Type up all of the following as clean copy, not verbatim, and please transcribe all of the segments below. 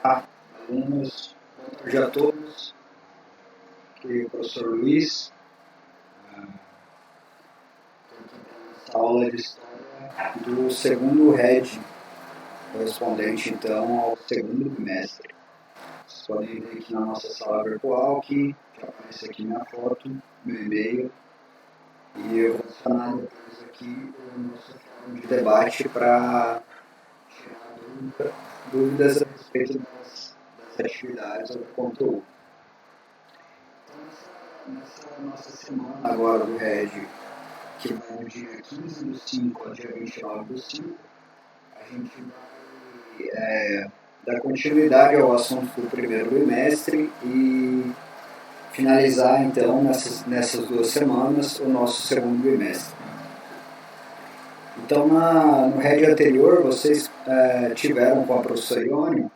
Olá, alunos, boa tarde a todos. Aqui é o professor Luiz. Essa aula de história do segundo RED, correspondente então ao segundo bimestre. Vocês podem ver aqui na nossa sala virtual que já aparece aqui minha foto, meu e-mail, e eu vou adicionar depois aqui o nosso fórum de debate para tirar dúvidas a respeito das atividades ou do conteúdo. Nessa nossa semana agora do RED, que vai do dia 15 do 5 ao dia 29 do 5, a gente vai dar continuidade ao assunto do primeiro bimestre e finalizar então nessas 2 semanas o nosso segundo bimestre. Então no RED anterior vocês tiveram com a professora Ione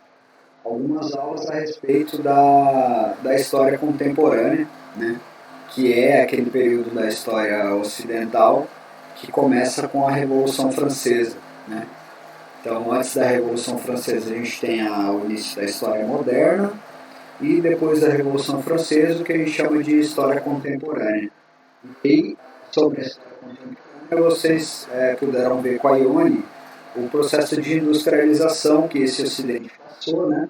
algumas aulas a respeito da história contemporânea, né? Que é aquele período da história ocidental que começa com a Revolução Francesa, né? Então, antes da Revolução Francesa, a gente tem o início da história moderna e depois da Revolução Francesa, o que a gente chama de história contemporânea. E sobre a história contemporânea, vocês puderam ver com a Ione o processo de industrialização que esse Ocidente passou, né?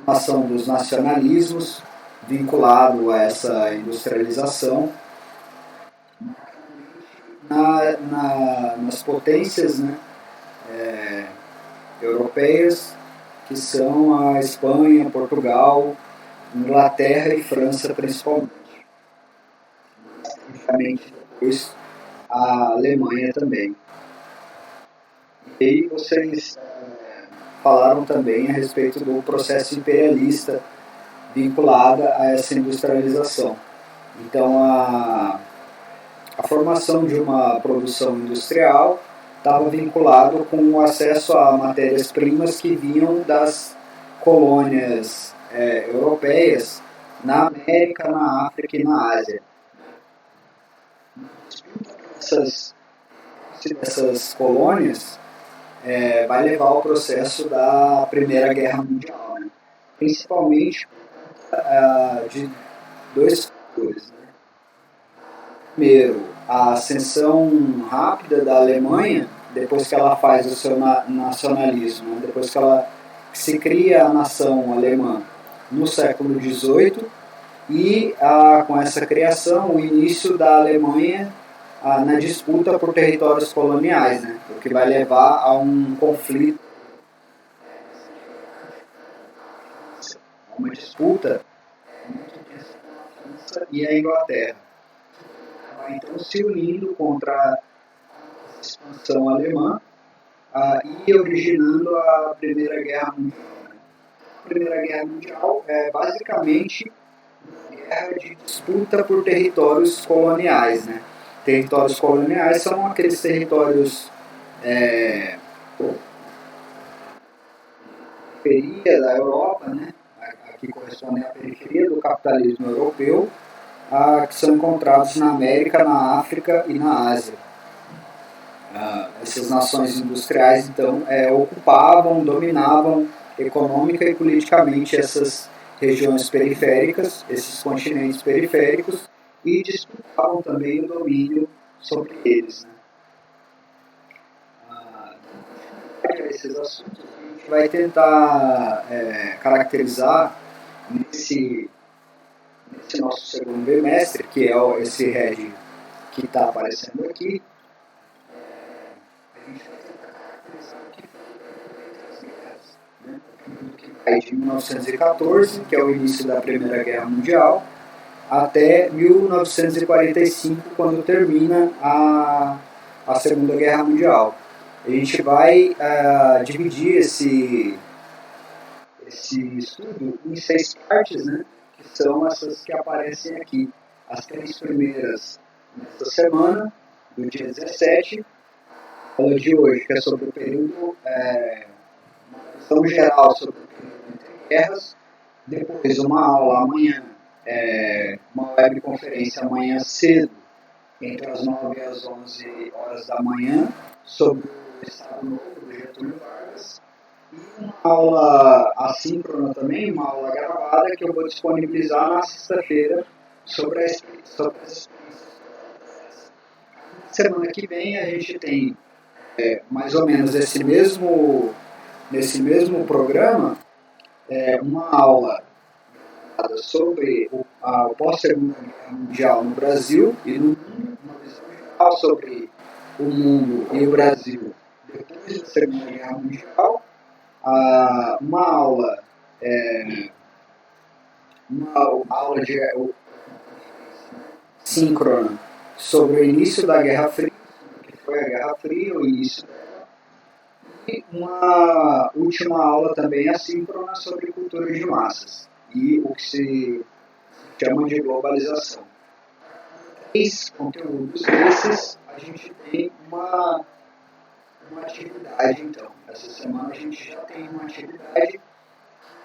A formação dos nacionalismos vinculado a essa industrialização nas potências, né, europeias, que são a Espanha, Portugal, Inglaterra e França principalmente. Obviamente depois a Alemanha também. E aí vocês falaram também a respeito do processo imperialista vinculado a essa industrialização. Então a formação de uma produção industrial estava vinculado com o acesso a matérias-primas que vinham das colônias europeias na América, na África e na Ásia. Essas colônias vai levar ao processo da Primeira Guerra Mundial, né? Principalmente de 2 fatores. Né? Primeiro, a ascensão rápida da Alemanha, depois que ela faz o seu nacionalismo, né? Depois que ela se cria a nação alemã no século XVIII, e com essa criação, o início da Alemanha na disputa por territórios coloniais, né? O que vai levar a um conflito, uma disputa muito intensa com a França e a Inglaterra. Então se unindo contra a expansão alemã e originando a Primeira Guerra Mundial. A Primeira Guerra Mundial é basicamente uma guerra de disputa por territórios coloniais, né? Territórios coloniais são aqueles territórios periferia da Europa, né? Aqui corresponde à periferia do capitalismo europeu, que são encontrados na América, na África e na Ásia. Essas nações industriais, então, ocupavam, dominavam econômica e politicamente essas regiões periféricas, esses continentes periféricos, e disputavam também o domínio sobre eles. Né? Esses assuntos a gente vai tentar caracterizar nesse nosso segundo bimestre, que é esse RED que está aparecendo aqui. A gente vai tentar caracterizar o que foi entre as guerras. Né? Que vai de 1914, que é o início da Primeira Guerra Mundial, até 1945, quando termina a Segunda Guerra Mundial. A gente vai dividir esse estudo em 6 partes, né? Que são essas que aparecem aqui. As 3 primeiras nesta semana, do dia 17, a aula de hoje, que é sobre o período, uma visão geral sobre o período entre guerras, depois uma aula amanhã, uma webconferência amanhã cedo, entre as 9 e as 11 horas da manhã, sobre o Estado Novo do Getúlio Vargas, e uma aula assíncrona também, uma aula gravada que eu vou disponibilizar na sexta-feira sobre as semana que vem a gente tem mais ou menos nesse mesmo programa uma aula sobre o pós-segunda guerra mundial no Brasil e no mundo, uma visão geral sobre o mundo e o Brasil depois da Segunda Guerra Mundial, uma aula de síncrona sobre o início da Guerra Fria, que foi a Guerra Fria, o início dela, e uma última aula também assíncrona sobre cultura de massas e o que se chama de globalização. Três conteúdos desses, a gente tem uma atividade, então. Essa semana a gente já tem uma atividade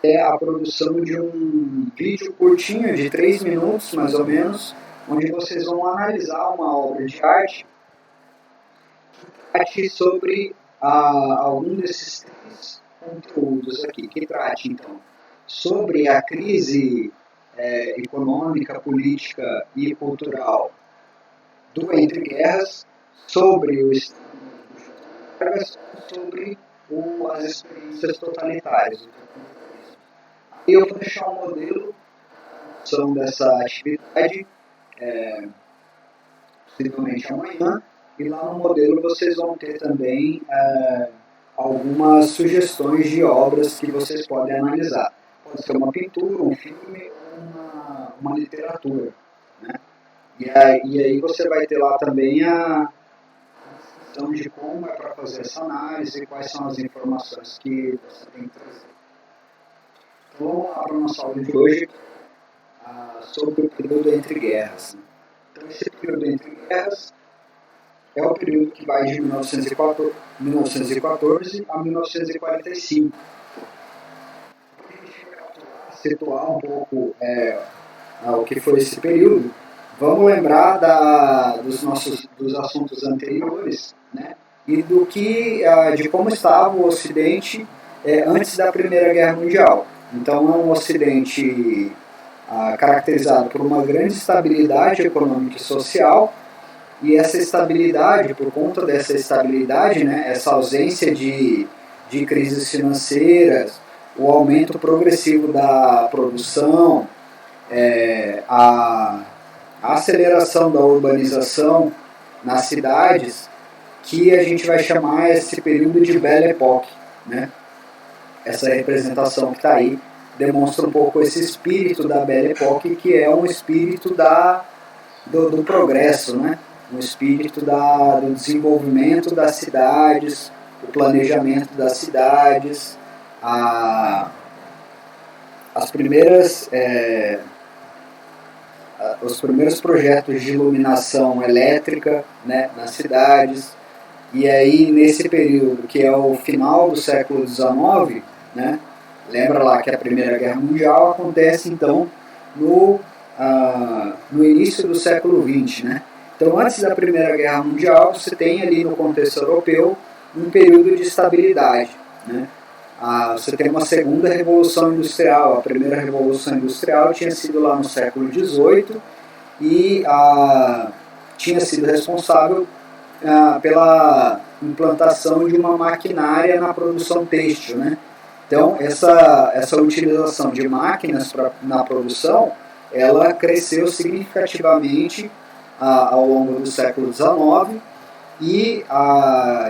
que é a produção de um vídeo curtinho de 3 minutos, mais ou menos, onde vocês vão analisar uma obra de arte que trate sobre algum desses três conteúdos aqui, que trate, então, sobre a crise econômica, política e cultural do Entre Guerras, sobre o sobre as experiências totalitárias. E eu vou deixar um modelo dessa atividade, possivelmente amanhã, e lá no modelo vocês vão ter também algumas sugestões de obras que vocês podem analisar. Pode ser uma pintura, um filme ou uma literatura. Né? E aí você vai ter lá também a descrição de como é para fazer essa análise e quais são as informações que você tem que trazer. Então vamos lá para a nossa aula de hoje sobre o período entre guerras. Então esse período entre guerras é o período que vai de 1914 a 1945. Para a gente situar um pouco o que foi esse período, vamos lembrar dos assuntos anteriores, né, e de como estava o Ocidente antes da Primeira Guerra Mundial. Então é um Ocidente caracterizado por uma grande estabilidade econômica e social, e essa estabilidade, por conta dessa estabilidade, né, essa ausência de crises financeiras, o aumento progressivo da produção, a aceleração da urbanização nas cidades, que a gente vai chamar esse período de Belle Époque. Né? Essa representação que está aí demonstra um pouco esse espírito da Belle Époque, que é um espírito do progresso, né? Um espírito do desenvolvimento das cidades, o planejamento das cidades, os primeiros projetos de iluminação elétrica, né, nas cidades. E aí, nesse período, que é o final do século XIX, né, lembra lá que a Primeira Guerra Mundial acontece, então, no início do século XX, né? Então, antes da Primeira Guerra Mundial, você tem ali no contexto europeu um período de estabilidade, né? Você tem uma segunda revolução industrial. A primeira revolução industrial tinha sido lá no século XVIII e tinha sido responsável pela implantação de uma maquinária na produção têxtil, né? Então, essa utilização de máquinas na produção, ela cresceu significativamente ao longo do século XIX e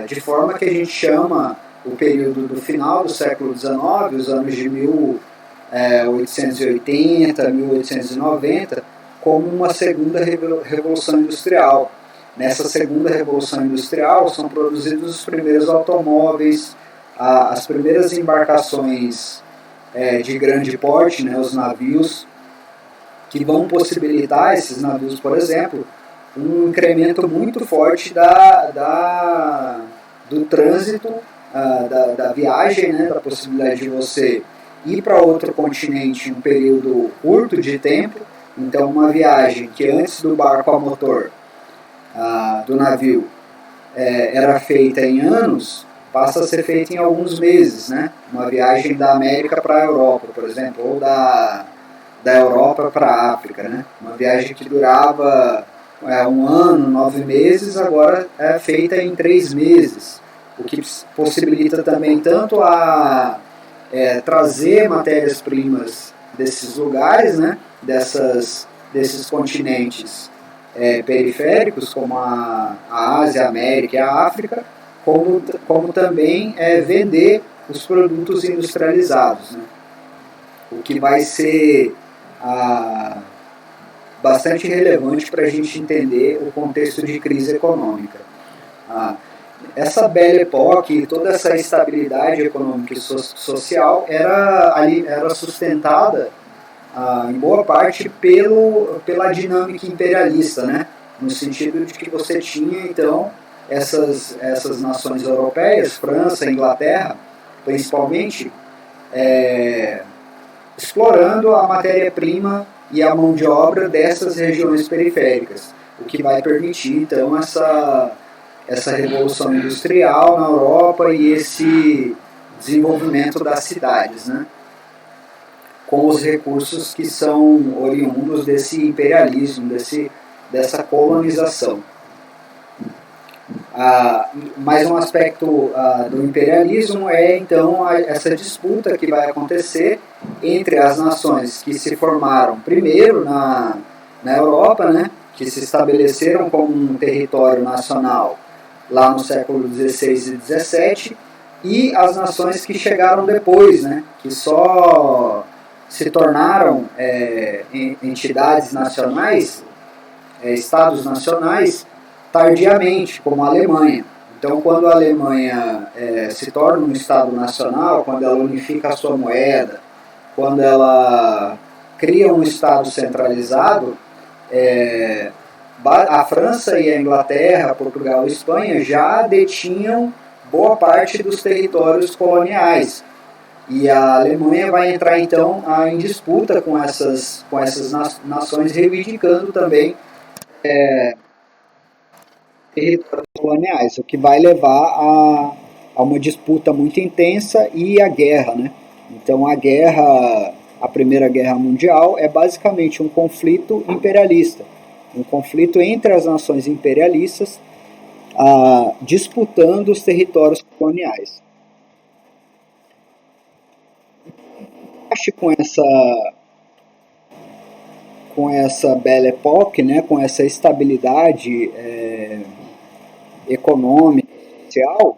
de forma que a gente chama o período do final do século XIX, os anos de 1880, 1890, como uma segunda revolução industrial. Nessa segunda revolução industrial são produzidos os primeiros automóveis, as primeiras embarcações de grande porte, né, os navios, que vão possibilitar, esses navios, por exemplo, um incremento muito forte do trânsito, da viagem, né, da possibilidade de você ir para outro continente em um período curto de tempo. Então, uma viagem que antes do barco a motor, do navio, era feita em anos, passa a ser feita em alguns meses, né? Uma viagem da América para a Europa, por exemplo, ou da Europa para a África, né? Uma viagem que durava 1 ano, 9 meses, agora é feita em 3 meses, o que possibilita também tanto a trazer matérias-primas desses lugares, né? Desses continentes periféricos, como a Ásia, a América e a África, como também vender os produtos industrializados, né? O que vai ser bastante relevante para a gente entender o contexto de crise econômica. Essa Belle Époque, toda essa estabilidade econômica e social era sustentada em boa parte pela dinâmica imperialista, né? No sentido de que você tinha, então, essas nações europeias, França, Inglaterra, principalmente, explorando a matéria-prima e a mão de obra dessas regiões periféricas, o que vai permitir, então, essa revolução industrial na Europa e esse desenvolvimento das cidades, né? Com os recursos que são oriundos desse imperialismo, dessa colonização. Mais um aspecto do imperialismo é, então, essa disputa que vai acontecer entre as nações que se formaram primeiro na Europa, né, que se estabeleceram como um território nacional lá no século XVI e XVII, e as nações que chegaram depois, né, que só se tornaram entidades nacionais, estados nacionais, tardiamente, como a Alemanha. Então, quando a Alemanha se torna um estado nacional, quando ela unifica a sua moeda, quando ela cria um estado centralizado, a França e a Inglaterra, Portugal e Espanha já detinham boa parte dos territórios coloniais. E a Alemanha vai entrar, então, em disputa com essas nações, reivindicando também territórios coloniais, o que vai levar a uma disputa muito intensa e a guerra, né? Então, a Primeira Guerra Mundial é basicamente um conflito imperialista, um conflito entre as nações imperialistas disputando os territórios coloniais. Acho que com essa Belle Époque, né, com essa estabilidade econômica e social,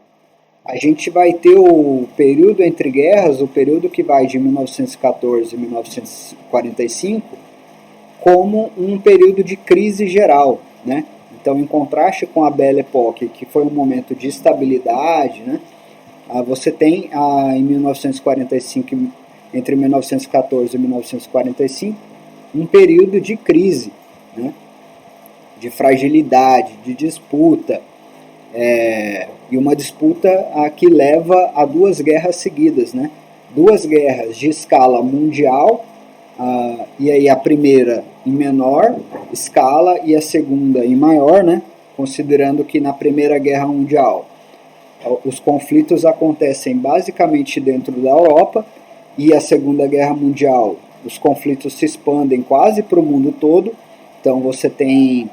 a gente vai ter o período entre guerras, o período que vai de 1914 a 1945, como um período de crise geral, né? Então, em contraste com a Belle Époque, que foi um momento de estabilidade, né? Você tem em 1945, entre 1914 e 1945, um período de crise, né? De fragilidade, de disputa, e uma disputa que leva a 2 guerras seguidas, né? 2 guerras de escala mundial, e aí a primeira em menor escala e a segunda em maior, né? Considerando que na Primeira Guerra Mundial os conflitos acontecem basicamente dentro da Europa, e a Segunda Guerra Mundial os conflitos se expandem quase para o mundo todo. Então você tem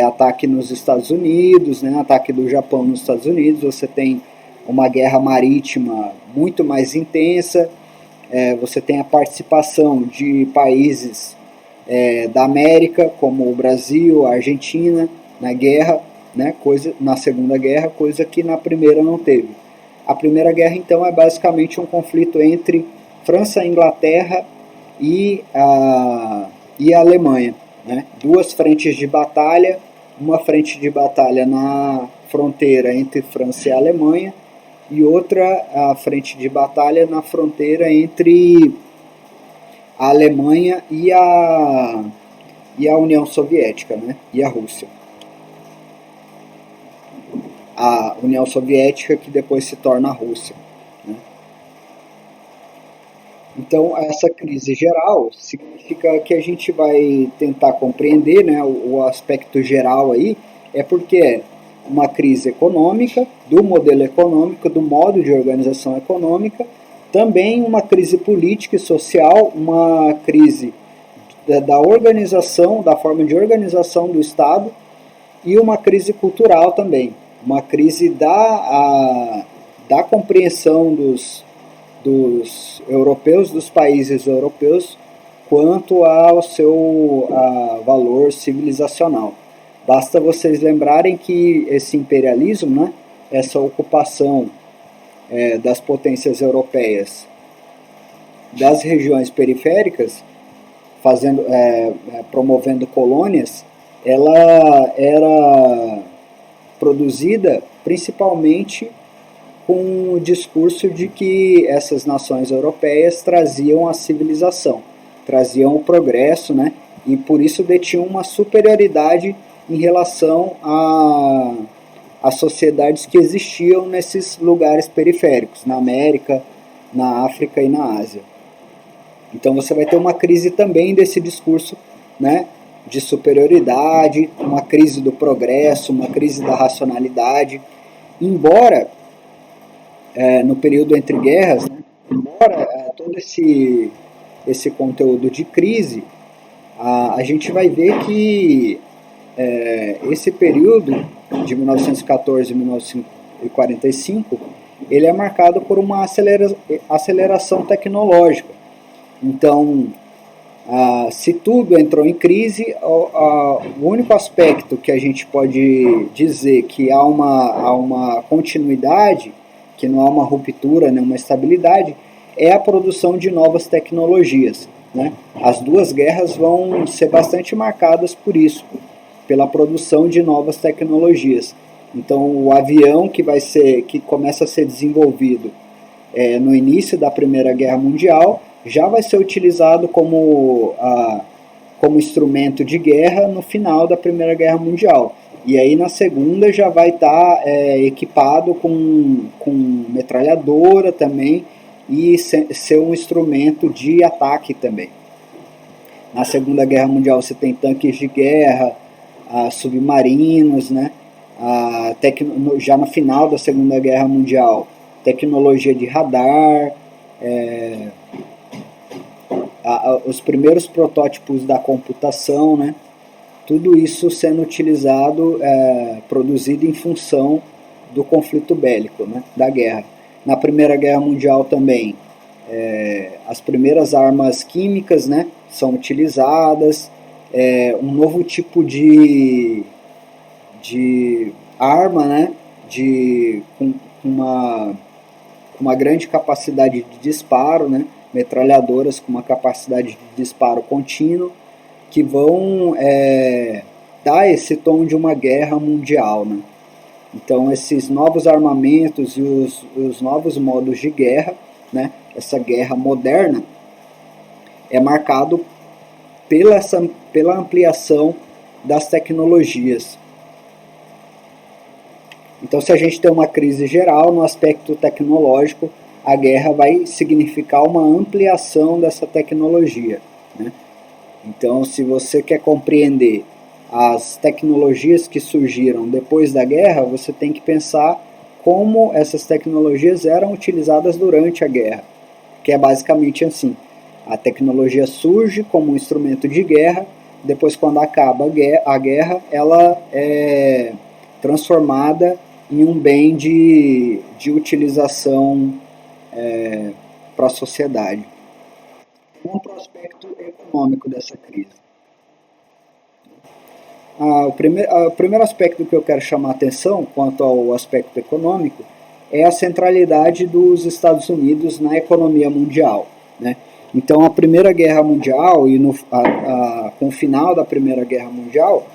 ataque nos Estados Unidos, né, ataque do Japão nos Estados Unidos, você tem uma guerra marítima muito mais intensa, você tem a participação de países da América, como o Brasil, a Argentina, na guerra, né, na Segunda Guerra, coisa que na Primeira não teve. A Primeira Guerra, então, é basicamente um conflito entre França, Inglaterra e a Alemanha, né? 2 frentes de batalha, uma frente de batalha na fronteira entre França e Alemanha, e outra a frente de batalha na fronteira entre a Alemanha e a União Soviética, né? E a Rússia. A União Soviética, que depois se torna a Rússia, né? Então, essa crise geral significa que a gente vai tentar compreender, né, o aspecto geral aí, porque uma crise econômica, do modelo econômico, do modo de organização econômica, também uma crise política e social, uma crise da organização, da forma de organização do Estado, e uma crise cultural também, uma crise da compreensão dos europeus, dos países europeus, quanto ao seu valor civilizacional. Basta vocês lembrarem que esse imperialismo, né, essa ocupação das potências europeias das regiões periféricas, promovendo colônias, ela era produzida principalmente com o discurso de que essas nações europeias traziam a civilização, traziam o progresso, né? E por isso detinham uma superioridade em relação às sociedades que existiam nesses lugares periféricos, na América, na África e na Ásia. Então você vai ter uma crise também desse discurso, né, de superioridade, uma crise do progresso, uma crise da racionalidade. Embora, no período entre guerras, né, embora todo esse conteúdo de crise, a gente vai ver que esse período de 1914 a 1945, ele é marcado por uma aceleração tecnológica. Então, se tudo entrou em crise, o único aspecto que a gente pode dizer que há uma continuidade, que não há uma ruptura, né, uma estabilidade, é a produção de novas tecnologias, né? As duas guerras vão ser bastante marcadas por isso, pela produção de novas tecnologias. Então, o avião que começa a ser desenvolvido no início da Primeira Guerra Mundial já vai ser utilizado como instrumento de guerra no final da Primeira Guerra Mundial. E aí na segunda já vai estar equipado com metralhadora também e ser um instrumento de ataque também. Na Segunda Guerra Mundial você tem tanques de guerra, submarinos, né? Já no final da Segunda Guerra Mundial, tecnologia de radar, os primeiros protótipos da computação, né? Tudo isso sendo utilizado, produzido em função do conflito bélico, né? Da guerra. Na Primeira Guerra Mundial também, as primeiras armas químicas, né, são utilizadas, um novo tipo de arma, né, com uma grande capacidade de disparo, né, metralhadoras com uma capacidade de disparo contínuo, que vão dar esse tom de uma guerra mundial, né? Então esses novos armamentos e os novos modos de guerra, né, essa guerra moderna, é marcado pela ampliação das tecnologias. Então, se a gente tem uma crise geral no aspecto tecnológico, a guerra vai significar uma ampliação dessa tecnologia, né? Então, se você quer compreender as tecnologias que surgiram depois da guerra, você tem que pensar como essas tecnologias eram utilizadas durante a guerra, que é basicamente assim: a tecnologia surge como um instrumento de guerra, depois, quando acaba a guerra, ela é transformada em um bem de utilização para a sociedade. Vamos para o aspecto econômico dessa crise. O primeiro aspecto que eu quero chamar a atenção quanto ao aspecto econômico é a centralidade dos Estados Unidos na economia mundial, né? Então, a Primeira Guerra Mundial e com o final da Primeira Guerra Mundial,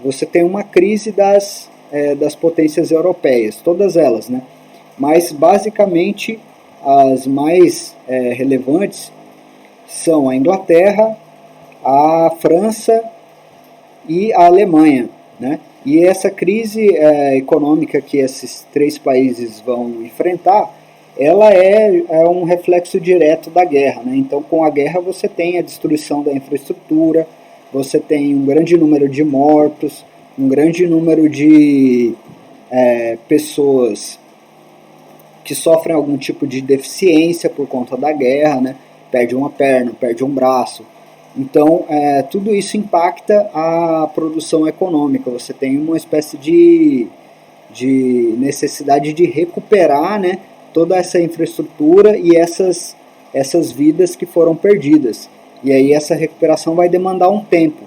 você tem uma crise das potências europeias, todas elas, né? Mas, basicamente, as mais relevantes são a Inglaterra, a França e a Alemanha, né? E essa crise econômica que esses três países vão enfrentar, ela é um reflexo direto da guerra, né? Então, com a guerra você tem a destruição da infraestrutura, você tem um grande número de mortos, um grande número de pessoas que sofrem algum tipo de deficiência por conta da guerra, né? Perde uma perna, perde um braço. Então, tudo isso impacta a produção econômica. Você tem uma espécie de necessidade de recuperar, né, toda essa infraestrutura e essas vidas que foram perdidas. E aí essa recuperação vai demandar um tempo.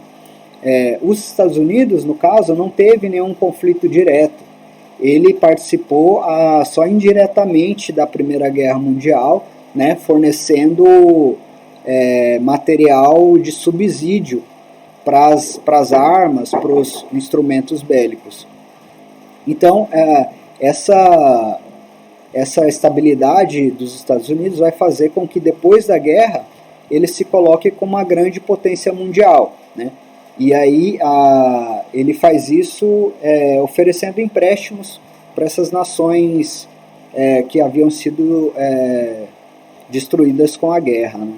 Os Estados Unidos, no caso, não teve nenhum conflito direto. Ele participou só indiretamente da Primeira Guerra Mundial, né, fornecendo material de subsídio para as armas, para os instrumentos bélicos. Então, essa estabilidade dos Estados Unidos vai fazer com que depois da guerra ele se coloque como uma grande potência mundial, né? E aí ele faz isso oferecendo empréstimos para essas nações que haviam sido destruídas com a guerra, né?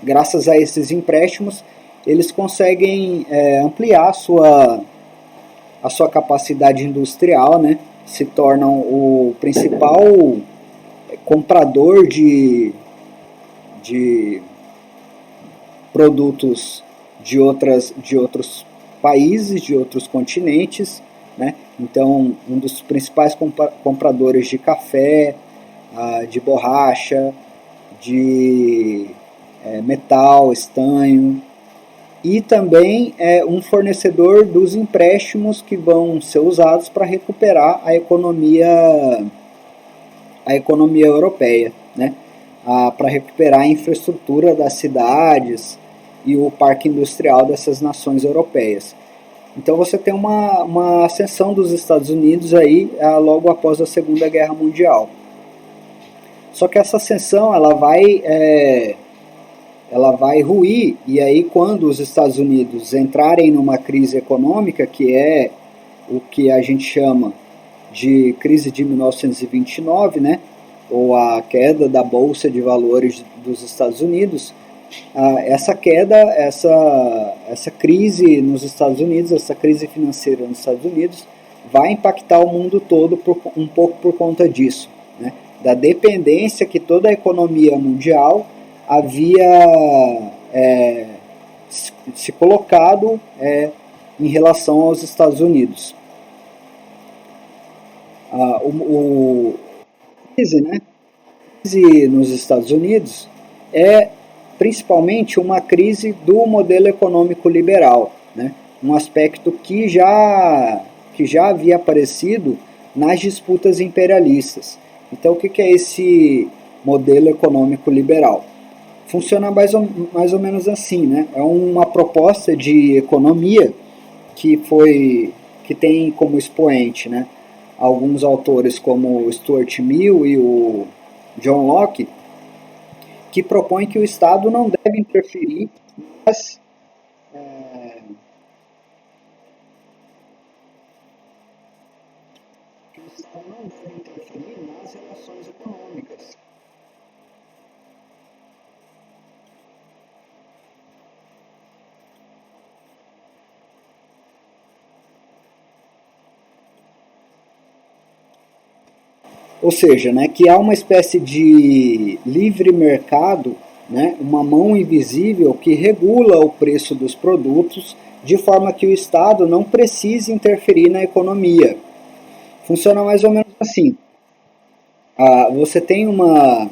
Graças a esses empréstimos, eles conseguem ampliar a sua capacidade industrial, né? Se tornam o principal comprador de produtos de outros países, de outros continentes, né? Então, um dos principais compradores de café, de borracha, de metal, estanho, e também é um fornecedor dos empréstimos que vão ser usados para recuperar a economia europeia, né? Para recuperar a infraestrutura das cidades e o parque industrial dessas nações europeias. Então você tem uma ascensão dos Estados Unidos aí logo após a Segunda Guerra Mundial. Só que essa ascensão ela vai ruir, e aí quando os Estados Unidos entrarem numa crise econômica, que é o que a gente chama de crise de 1929, né, ou a queda da Bolsa de Valores dos Estados Unidos, essa queda, essa crise nos Estados Unidos, essa crise financeira nos Estados Unidos, vai impactar o mundo todo um pouco por conta disso, né, da dependência que toda a economia mundial havia se colocado em relação aos Estados Unidos. A crise, né? A crise nos Estados Unidos é principalmente uma crise do modelo econômico liberal, né? Um aspecto que já havia aparecido nas disputas imperialistas. Então, o que é esse modelo econômico liberal? Funciona mais ou menos assim, né? É uma proposta de economia que tem como expoente, né, alguns autores como o Stuart Mill e o John Locke, que propõem que o Estado não deve interferir nas relações econômicas. Ou seja, né, que há uma espécie de livre mercado, né, uma mão invisível que regula o preço dos produtos de forma que o Estado não precise interferir na economia. Funciona mais ou menos assim. Você tem uma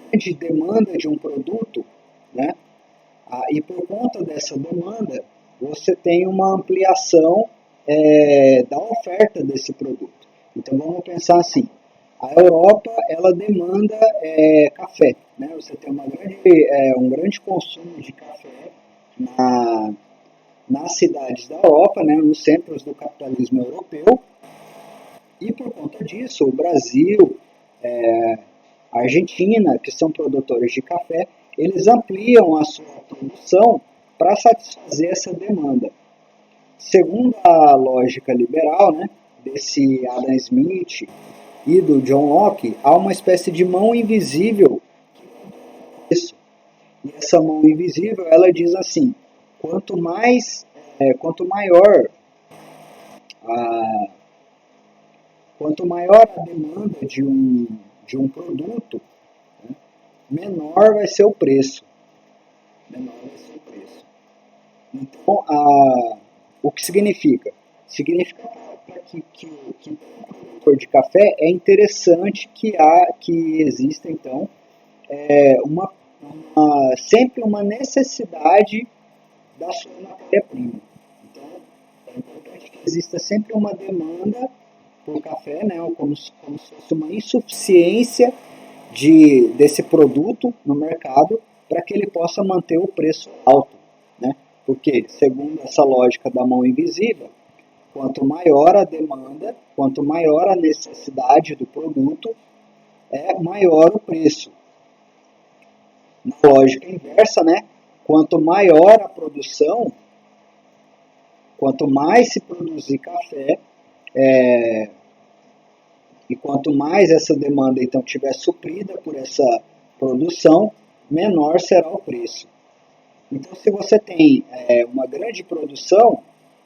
grande demanda de um produto, né, e por conta dessa demanda, você tem uma ampliação da oferta desse produto. Então vamos pensar assim, a Europa ela demanda café, né? Você tem um grande consumo de café nas cidades da Europa, né? Nos centros do capitalismo europeu, e por conta disso o Brasil, a Argentina, que são produtores de café, eles ampliam a sua produção para satisfazer essa demanda. Segundo a lógica liberal, né, desse Adam Smith e do John Locke, há uma espécie de mão invisível. Isso. E essa mão invisível, ela diz assim: quanto maior quanto maior a demanda de um produto, né, menor vai ser o preço. Menor vai ser o preço. Então, o que significa? Significa que o produtor de café é interessante que exista, então, sempre uma necessidade da sua matéria-prima. Então, é importante que exista sempre uma demanda por café, né, como se fosse uma insuficiência desse produto no mercado para que ele possa manter o preço alto. Né? Porque, segundo essa lógica da mão invisível, quanto maior a demanda, quanto maior a necessidade do produto, maior o preço. Na lógica inversa, né? Quanto maior a produção, quanto mais se produzir café, e quanto mais essa demanda então tiver suprida por essa produção, menor será o preço. Então, se você tem uma grande produção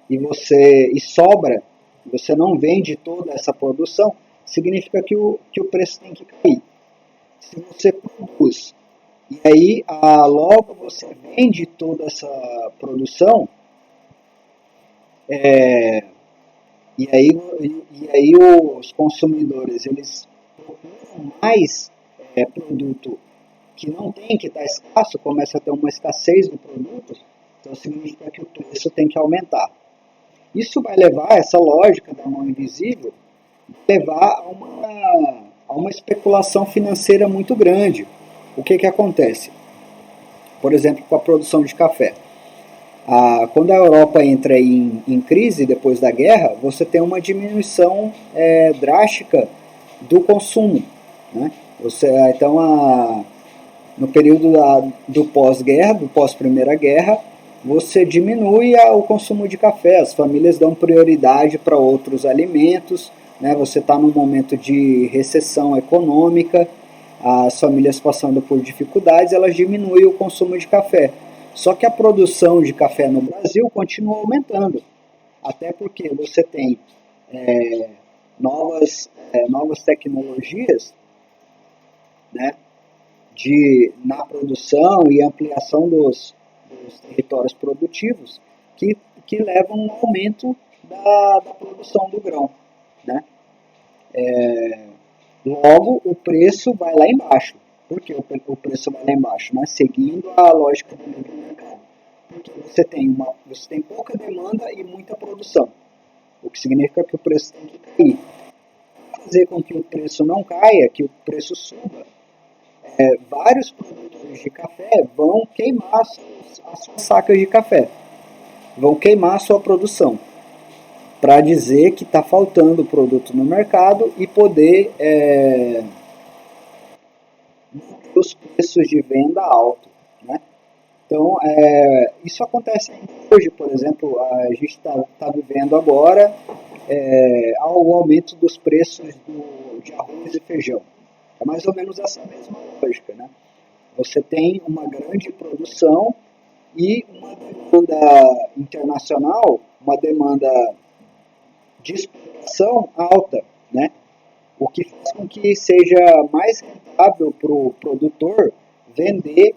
e sobra, você não vende toda essa produção, significa que o preço tem que cair. Se você produz e aí logo você vende toda essa produção, e aí os consumidores eles procuram mais produto que não tem, que está escasso, começa a ter uma escassez do produto, então significa que o preço tem que aumentar. Isso vai levar, essa lógica da mão invisível, levar a uma especulação financeira muito grande. O que acontece? Por exemplo, com a produção de café. Quando a Europa entra em crise depois da guerra, você tem uma diminuição drástica do consumo. Né? Então, no período do pós-guerra, do pós-primeira guerra, você diminui o consumo de café, as famílias dão prioridade para outros alimentos, né? Você está num momento de recessão econômica, as famílias passando por dificuldades, elas diminuem o consumo de café. Só que a produção de café no Brasil continua aumentando, até porque você tem novas tecnologias, né, na produção e ampliação dos territórios produtivos que levam a um aumento da produção do grão. Né? Logo, o preço vai lá embaixo. Por que o preço vai lá embaixo? Né? Seguindo a lógica do livre mercado. Porque você tem pouca demanda e muita produção, o que significa que o preço tem que cair. Para fazer com que o preço não caia, que o preço suba, vários produtores de café vão queimar as suas sacas de café, vão queimar a sua produção, para dizer que está faltando produto no mercado e poder manter os preços de venda altos. Né? Então, isso acontece ainda hoje, por exemplo, a gente está vivendo agora o aumento dos preços de arroz e feijão. É mais ou menos essa mesma lógica, né? Você tem uma grande produção e uma demanda internacional, uma demanda de exportação alta, né? O que faz com que seja mais rentável para o produtor vender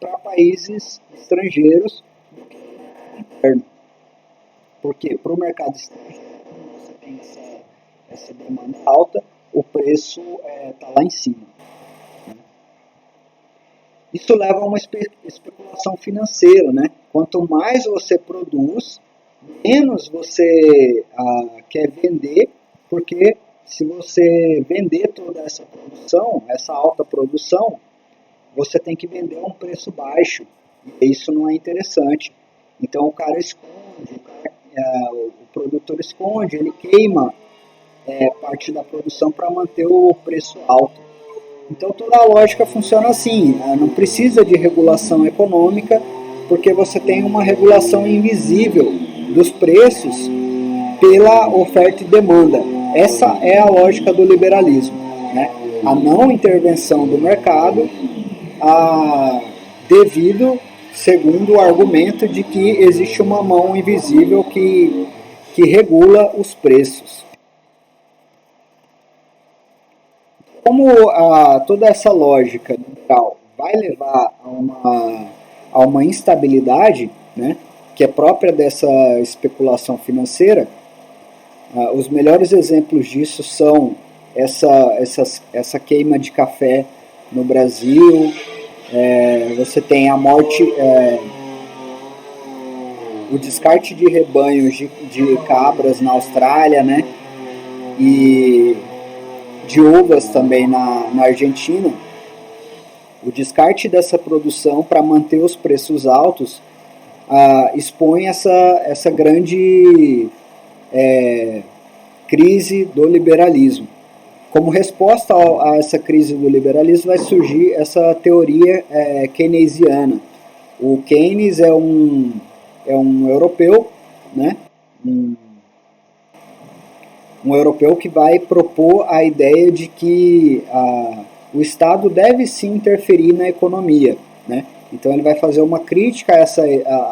para países estrangeiros do que no mercado interno. Porque para o mercado estrangeiro, quando você tem essa demanda alta, o preço está lá em cima. Né? Isso leva a uma especulação financeira. Né? Quanto mais você produz, menos você quer vender, porque se você vender toda essa produção, essa alta produção, você tem que vender a um preço baixo, e isso não é interessante. Então o cara esconde, o produtor esconde, ele queima parte da produção para manter o preço alto. Então toda a lógica funciona assim, não precisa de regulação econômica, porque você tem uma regulação invisível dos preços pela oferta e demanda. Essa é a lógica do liberalismo, né? A não intervenção do mercado devido, segundo o argumento de que existe uma mão invisível que regula os preços. como toda essa lógica liberal vai levar a uma instabilidade, né, que é própria dessa especulação financeira, os melhores exemplos disso são essa queima de café no Brasil, você tem a morte, o descarte de rebanhos de cabras na Austrália, né, e de uvas também na Argentina. O descarte dessa produção para manter os preços altos expõe essa grande crise do liberalismo. Como resposta a essa crise do liberalismo vai surgir essa teoria keynesiana. O Keynes é um europeu, né? Um europeu que vai propor a ideia de que o Estado deve sim interferir na economia, né? Então ele vai fazer uma crítica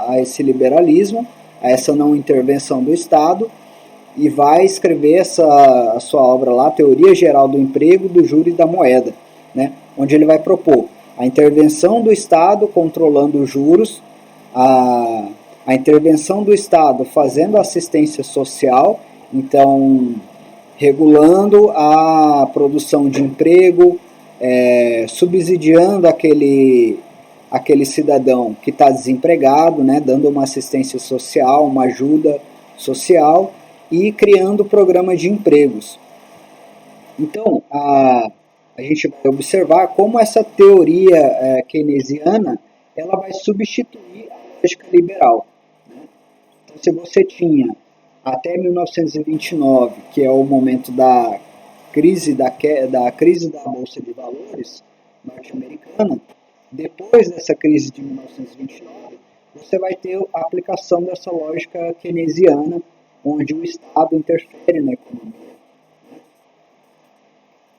a esse liberalismo, a essa não intervenção do Estado, e vai escrever a sua obra lá, Teoria Geral do Emprego, do Juro e da Moeda, né? Onde ele vai propor a intervenção do Estado controlando os juros, a intervenção do Estado fazendo assistência social, então regulando a produção de emprego, subsidiando aquele cidadão que está desempregado, né, dando uma assistência social, uma ajuda social e criando programas de empregos. Então, a gente vai observar como essa teoria keynesiana ela vai substituir a lógica liberal. Né? Então, se você tinha até 1929, que é o momento da crise da Bolsa de Valores norte-americana, depois dessa crise de 1929, você vai ter a aplicação dessa lógica keynesiana, onde o Estado interfere na economia.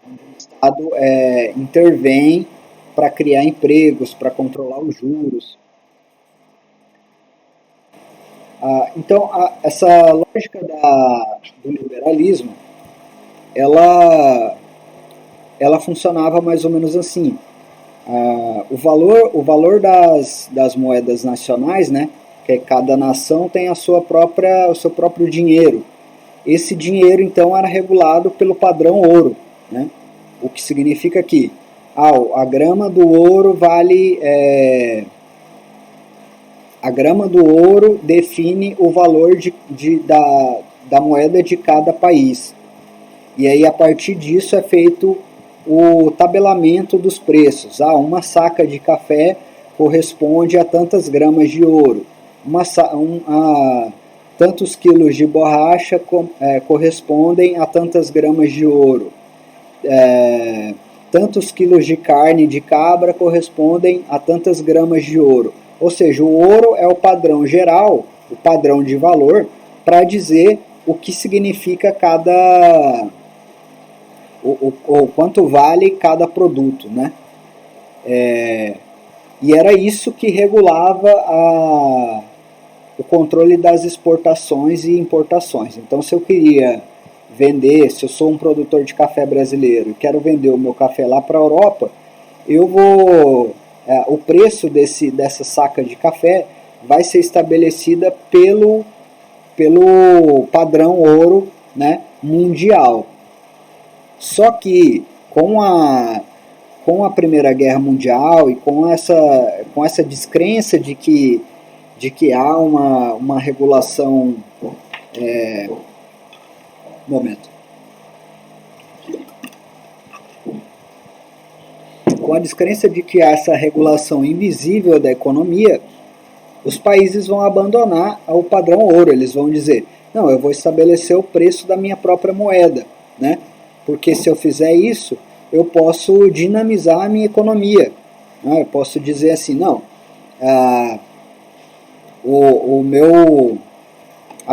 Onde o Estado intervém para criar empregos, para controlar os juros. Então, essa lógica do liberalismo, ela funcionava mais ou menos assim. O valor das moedas nacionais, né, que cada nação tem o seu próprio dinheiro. Esse dinheiro, então, era regulado pelo padrão ouro, né, o que significa que a grama do ouro vale... a grama do ouro define o valor da moeda de cada país. E aí, a partir disso, é feito o tabelamento dos preços. Uma saca de café corresponde a tantas gramas de ouro. Tantos quilos de borracha correspondem a tantas gramas de ouro. Tantos quilos de carne de cabra correspondem a tantas gramas de ouro. Ou seja, o ouro é o padrão geral, o padrão de valor, para dizer o que significa o quanto vale cada produto, né? E era isso que regulava o controle das exportações e importações. Então, se eu queria vender, se eu sou um produtor de café brasileiro e quero vender o meu café lá para a Europa, o preço dessa saca de café vai ser estabelecida pelo padrão ouro, né, mundial. Só que com a Primeira Guerra Mundial e com essa descrença de que há uma regulação... Com a descrença de que há essa regulação invisível da economia, os países vão abandonar o padrão ouro. Eles vão dizer, não, eu vou estabelecer o preço da minha própria moeda, né? Porque se eu fizer isso, eu posso dinamizar a minha economia. Né? Eu posso dizer assim, não, a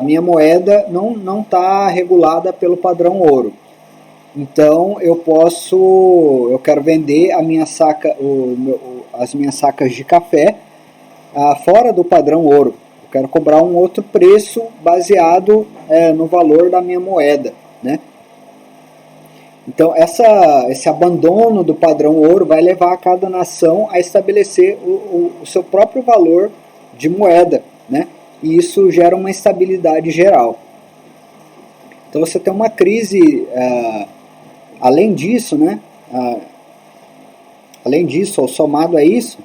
minha moeda não está regulada pelo padrão ouro. Então eu quero vender a minha as minhas sacas de café fora do padrão ouro. Eu quero cobrar um outro preço baseado no valor da minha moeda, né? Então, esse abandono do padrão ouro vai levar a cada nação a estabelecer o seu próprio valor de moeda, né? E isso gera uma instabilidade geral. Então, você tem uma crise, além disso, né? Além disso, ou somado a isso,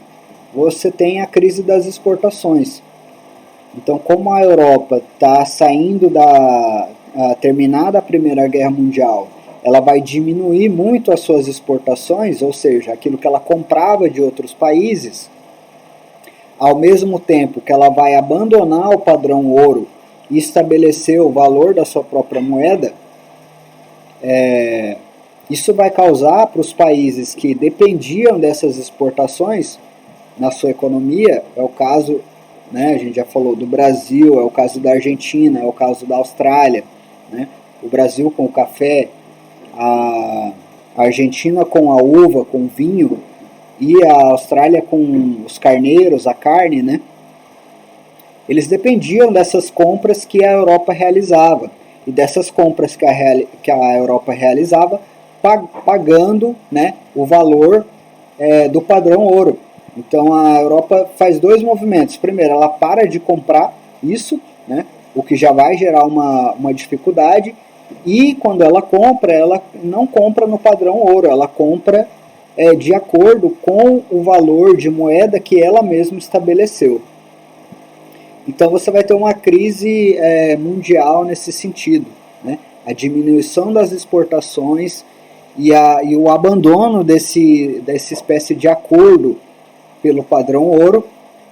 você tem a crise das exportações. Então, como a Europa está saindo terminada a Primeira Guerra Mundial, ela vai diminuir muito as suas exportações, ou seja, aquilo que ela comprava de outros países, ao mesmo tempo que ela vai abandonar o padrão ouro e estabelecer o valor da sua própria moeda, isso vai causar para os países que dependiam dessas exportações na sua economia, é o caso, né, a gente já falou do Brasil, é o caso da Argentina, é o caso da Austrália, né, o Brasil com o café, a Argentina com a uva, com o vinho, e a Austrália com os carneiros, a carne, né? Eles dependiam dessas compras que a Europa realizava, e dessas compras que a Europa realizava, pagando, né, o valor do padrão ouro. Então a Europa faz dois movimentos. Primeiro, ela para de comprar isso, né, o que já vai gerar uma dificuldade, e quando ela não compra no padrão ouro, ela compra de acordo com o valor de moeda que ela mesma estabeleceu. Então você vai ter uma crise mundial nesse sentido, né? A diminuição das exportações e o abandono dessa espécie de acordo pelo padrão ouro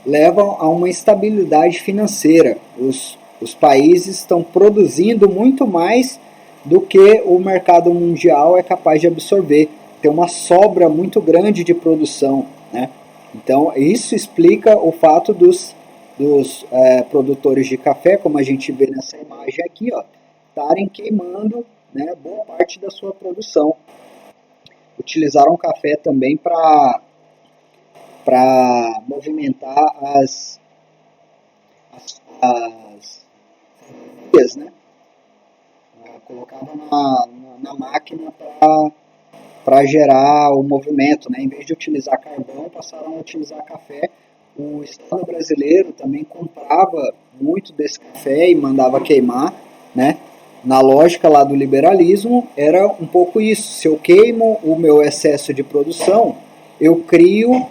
levam a uma instabilidade financeira. Os países estão produzindo muito mais do que o mercado mundial é capaz de absorver. Tem uma sobra muito grande de produção, né? Então isso explica o fato dos produtores de café, como a gente vê nessa imagem aqui, estarem queimando, né, boa parte da sua produção. Utilizaram o café também para movimentar as né? Colocavam na máquina para gerar o movimento, né? Em vez de utilizar carvão, passaram a utilizar café. O Estado brasileiro também comprava muito desse café e mandava queimar, né? Na lógica lá do liberalismo, era um pouco isso. Se eu queimo o meu excesso de produção, eu crio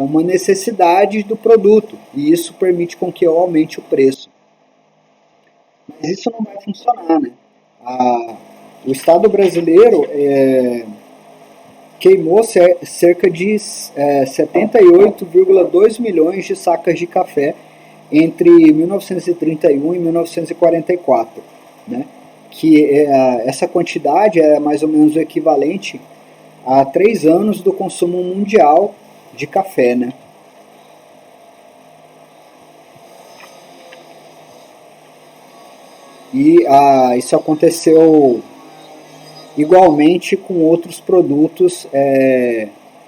uma necessidade do produto, e isso permite com que eu aumente o preço. Mas isso não vai funcionar, né? O Estado brasileiro queimou cerca de 78,2 milhões de sacas de café entre 1931 e 1944, né? Que essa quantidade é mais ou menos o equivalente a 3 anos do consumo mundial de café, né? E isso aconteceu igualmente com outros produtos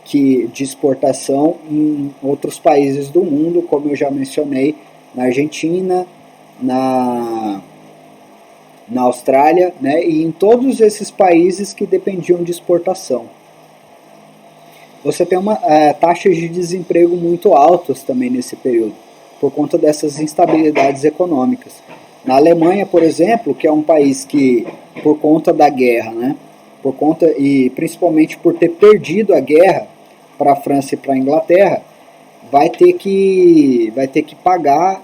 de exportação em outros países do mundo, como eu já mencionei, na Argentina, na Austrália, né, e em todos esses países que dependiam de exportação. Você tem taxas de desemprego muito altas também nesse período, por conta dessas instabilidades econômicas. Na Alemanha, por exemplo, que é um país que, por conta da guerra, né, e principalmente por ter perdido a guerra para a França e para a Inglaterra, vai ter que pagar,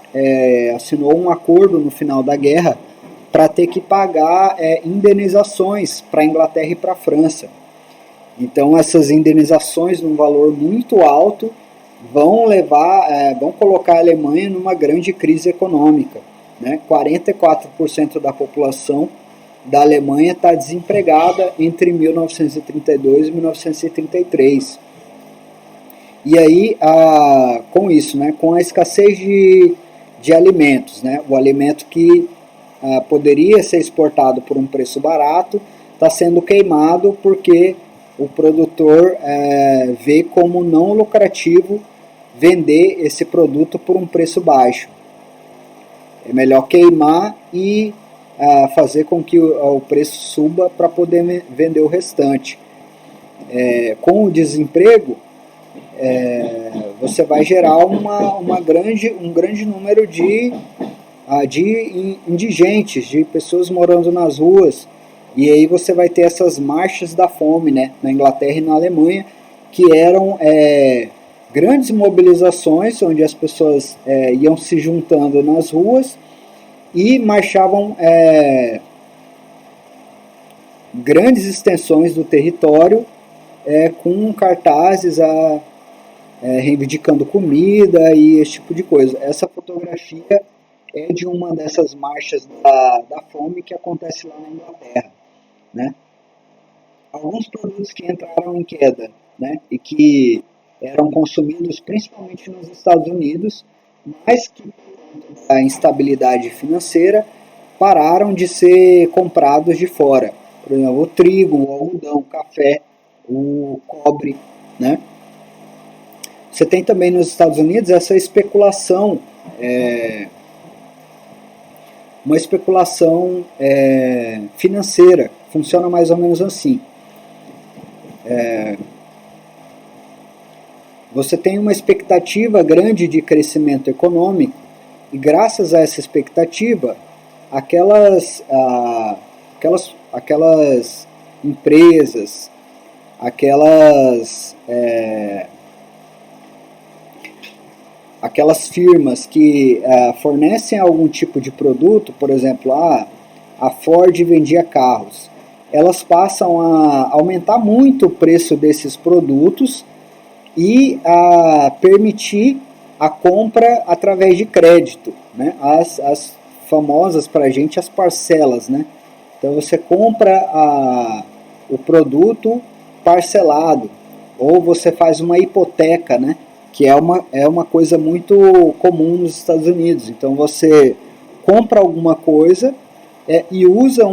assinou um acordo no final da guerra para ter que pagar indenizações para a Inglaterra e para a França. Então essas indenizações num valor muito alto vão colocar a Alemanha numa grande crise econômica, né? 44% da população da Alemanha está desempregada entre 1932 e 1933. E aí, com isso, né, com a escassez de alimentos, né, o alimento que poderia ser exportado por um preço barato está sendo queimado porque o produtor vê como não lucrativo vender esse produto por um preço baixo. É melhor queimar e fazer com que o preço suba para poder vender o restante. Com o desemprego, você vai gerar um grande número de indigentes, de pessoas morando nas ruas, e aí você vai ter essas marchas da fome, né, na Inglaterra e na Alemanha, que eram grandes mobilizações, onde as pessoas iam se juntando nas ruas e marchavam grandes extensões do território com cartazes reivindicando comida e esse tipo de coisa. Essa fotografia é de uma dessas marchas da fome que acontece lá na Inglaterra, né? Alguns produtos que entraram em queda, né, e que eram consumidos principalmente nos Estados Unidos, mas que, por conta da instabilidade financeira, pararam de ser comprados de fora. Por exemplo, o trigo, o algodão, o café, o cobre, né? Você tem também nos Estados Unidos essa especulação, uma especulação financeira. Funciona mais ou menos assim. Você tem uma expectativa grande de crescimento econômico e, graças a essa expectativa, aquelas empresas, aquelas firmas que fornecem algum tipo de produto, por exemplo, a Ford vendia carros, elas passam a aumentar muito o preço desses produtos e a permitir a compra através de crédito, né? As famosas para a gente as parcelas, né? Então você compra o produto parcelado, ou você faz uma hipoteca, né? Que é uma coisa muito comum nos Estados Unidos. Então você compra alguma coisa e usa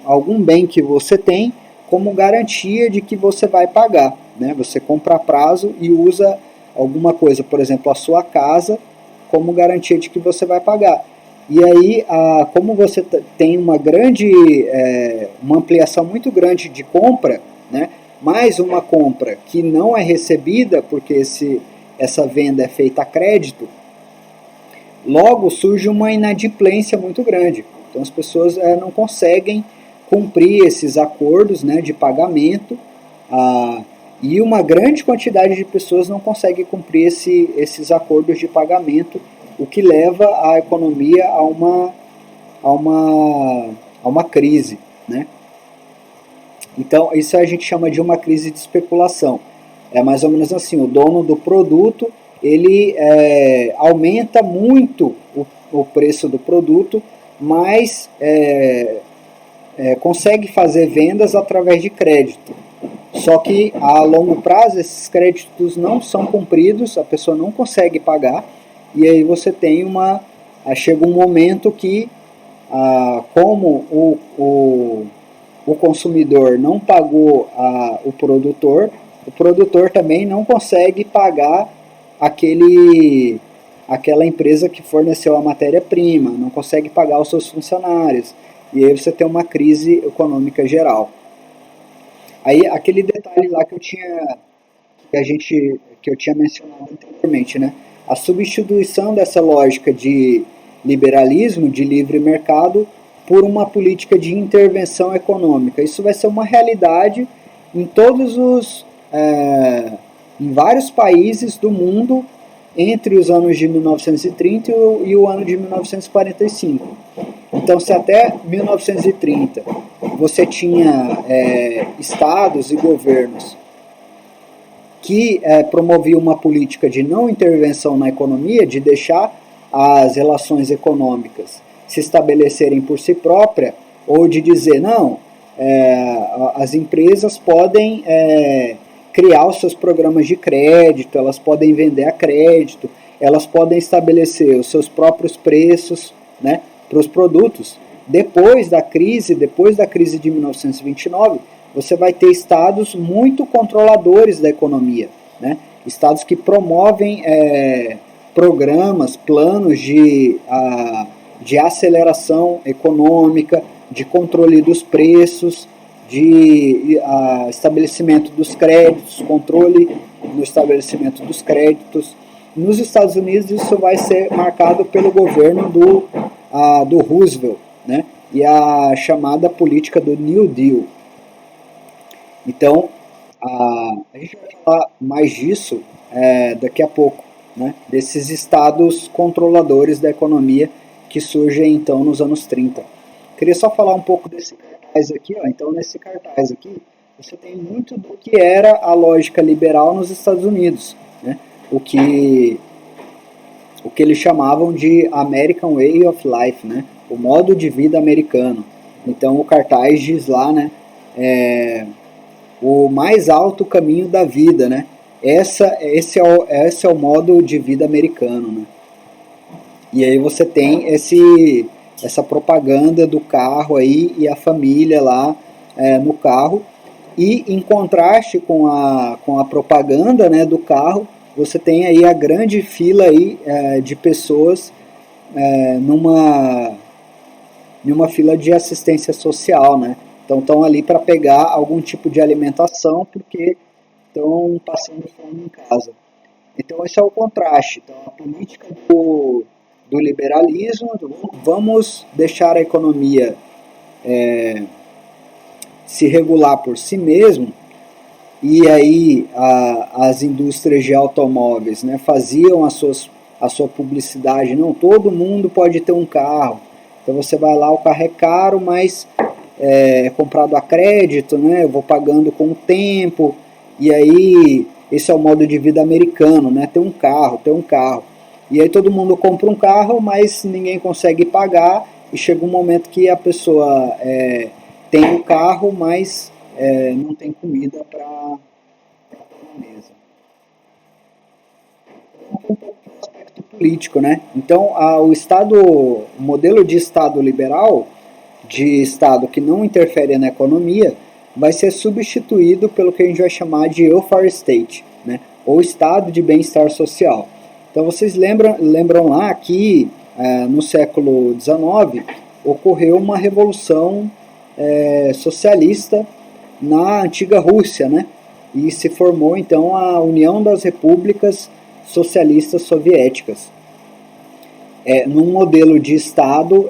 algum bem que você tem como garantia de que você vai pagar, né? Você compra a prazo e usa alguma coisa, por exemplo, a sua casa, como garantia de que você vai pagar. E aí, como você tem uma ampliação muito grande de compra, né? Mais uma compra que não é recebida, porque essa venda é feita a crédito, logo surge uma inadimplência muito grande. Então as pessoas não conseguem cumprir esses acordos, né, de pagamento, e uma grande quantidade de pessoas não consegue cumprir esses acordos de pagamento, o que leva a economia a uma crise, né? Então isso a gente chama de uma crise de especulação. É mais ou menos assim, o dono do produto, ele aumenta muito o preço do produto, mas consegue fazer vendas através de crédito. Só que a longo prazo esses créditos não são cumpridos, a pessoa não consegue pagar, e aí você tem chega um momento que, como o consumidor não pagou o produtor também não consegue pagar aquela empresa que forneceu a matéria-prima, não consegue pagar os seus funcionários, e aí você tem uma crise econômica geral. Aí aquele detalhe lá que eu tinha mencionado anteriormente, né? A substituição dessa lógica de liberalismo, de livre mercado, por uma política de intervenção econômica. Isso vai ser uma realidade em em vários países do mundo entre os anos de 1930 e o ano de 1945. Então, se até 1930 você tinha estados e governos que promoviam uma política de não intervenção na economia, de deixar as relações econômicas se estabelecerem por si própria, ou de dizer, não, as empresas podem criar os seus programas de crédito, elas podem vender a crédito, elas podem estabelecer os seus próprios preços, né, para os produtos. Depois da crise de 1929, você vai ter estados muito controladores da economia, né? Estados que promovem programas, planos de de aceleração econômica, de controle dos preços, de estabelecimento dos créditos, controle no estabelecimento dos créditos. Nos Estados Unidos isso vai ser marcado pelo governo do Roosevelt, né? E a chamada política do New Deal. Então, a gente vai falar mais disso daqui a pouco, né? Desses estados controladores da economia que surgem então nos anos 30. Queria só falar um pouco desse cartaz aqui, ó. Então nesse cartaz aqui você tem muito do que era a lógica liberal nos Estados Unidos, né? O que eles chamavam de American Way of Life, né? O modo de vida americano. Então o cartaz diz lá, né? O mais alto caminho da vida, né? Esse é o modo de vida americano, né? E aí você tem essa propaganda do carro aí e a família lá no carro. E em contraste com a propaganda, né, do carro, você tem aí a grande fila aí, de pessoas numa fila de assistência social, né? Então estão ali para pegar algum tipo de alimentação porque estão passando fome em casa. Então esse é o contraste. Então a política do liberalismo, vamos deixar a economia se regular por si mesmo, e aí as indústrias de automóveis, né, faziam a sua publicidade, não, todo mundo pode ter um carro, então você vai lá, o carro é caro, mas é comprado a crédito, né, eu vou pagando com o tempo, e aí esse é o modo de vida americano, né, ter um carro, e aí todo mundo compra um carro, mas ninguém consegue pagar, e chega um momento que a pessoa tem o carro, mas não tem comida para pôr na mesa. Um pouco do aspecto político, né? Então, o modelo de Estado liberal, de Estado que não interfere na economia, vai ser substituído pelo que a gente vai chamar de welfare state, né? Ou Estado de bem-estar social. Então, vocês lembram lá que no século XIX ocorreu uma revolução socialista na antiga Rússia, né? E se formou então a União das Repúblicas Socialistas Soviéticas, num modelo de Estado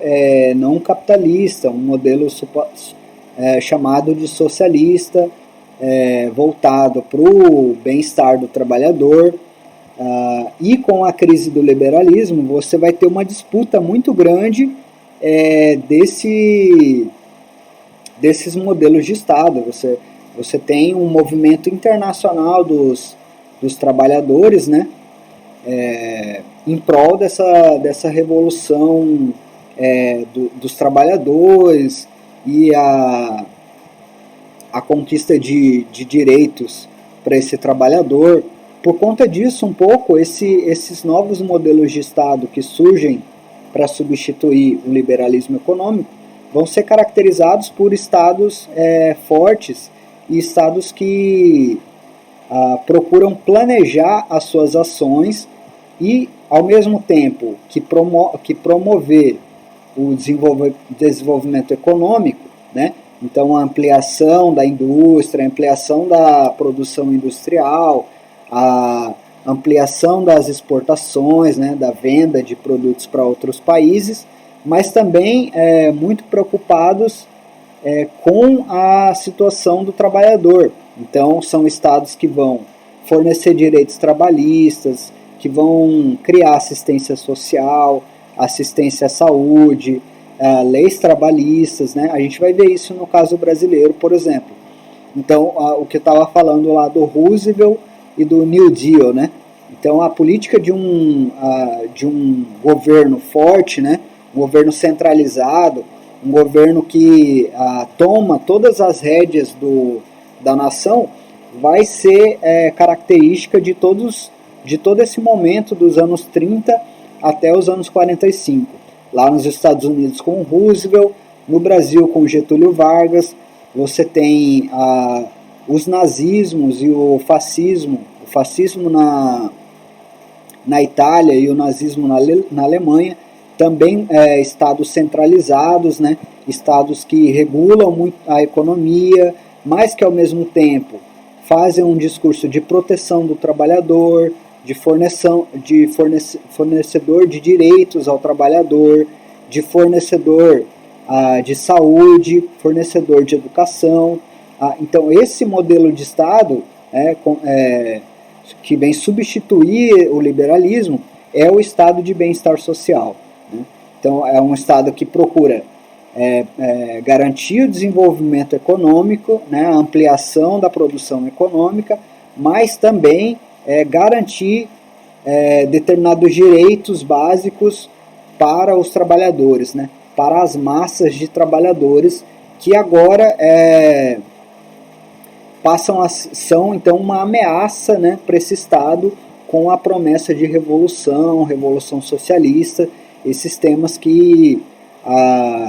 não capitalista, um modelo chamado de socialista, voltado para o bem-estar do trabalhador. E com a crise do liberalismo você vai ter uma disputa muito grande desses modelos de Estado. Você tem um movimento internacional dos trabalhadores, né, em prol dessa revolução dos trabalhadores e a conquista de direitos para esse trabalhador. Por conta disso, um pouco, esses novos modelos de Estado que surgem para substituir o liberalismo econômico vão ser caracterizados por estados fortes e estados que procuram planejar as suas ações e, ao mesmo tempo que promover o desenvolvimento econômico, né? Então a ampliação da indústria, a ampliação da produção industrial, a ampliação das exportações, né, da venda de produtos para outros países, mas também muito preocupados com a situação do trabalhador. Então são estados que vão fornecer direitos trabalhistas, que vão criar assistência social, assistência à saúde, leis trabalhistas, né? A gente vai ver isso no caso brasileiro, por exemplo. Então, o que eu estava falando lá do Roosevelt e do New Deal, né? Então, a política de um governo forte, né? Um governo centralizado, um governo que toma todas as rédeas da nação, vai ser característica de todo esse momento dos anos 30 até os anos 45. Lá nos Estados Unidos com Roosevelt, no Brasil com Getúlio Vargas, você tem os nazismos e o fascismo na Itália e o nazismo na Alemanha, também estados centralizados, né, estados que regulam muito a economia, mas que ao mesmo tempo fazem um discurso de proteção do trabalhador, de fornecedor de direitos ao trabalhador, de fornecedor de saúde, fornecedor de educação. Então esse modelo de Estado que vem substituir o liberalismo é o Estado de bem-estar social, né? Então é um Estado que procura garantir o desenvolvimento econômico, né, a ampliação da produção econômica, mas também garantir determinados direitos básicos para os trabalhadores, né, para as massas de trabalhadores que agora são então uma ameaça, né, para esse Estado, com a promessa de revolução socialista, esses temas que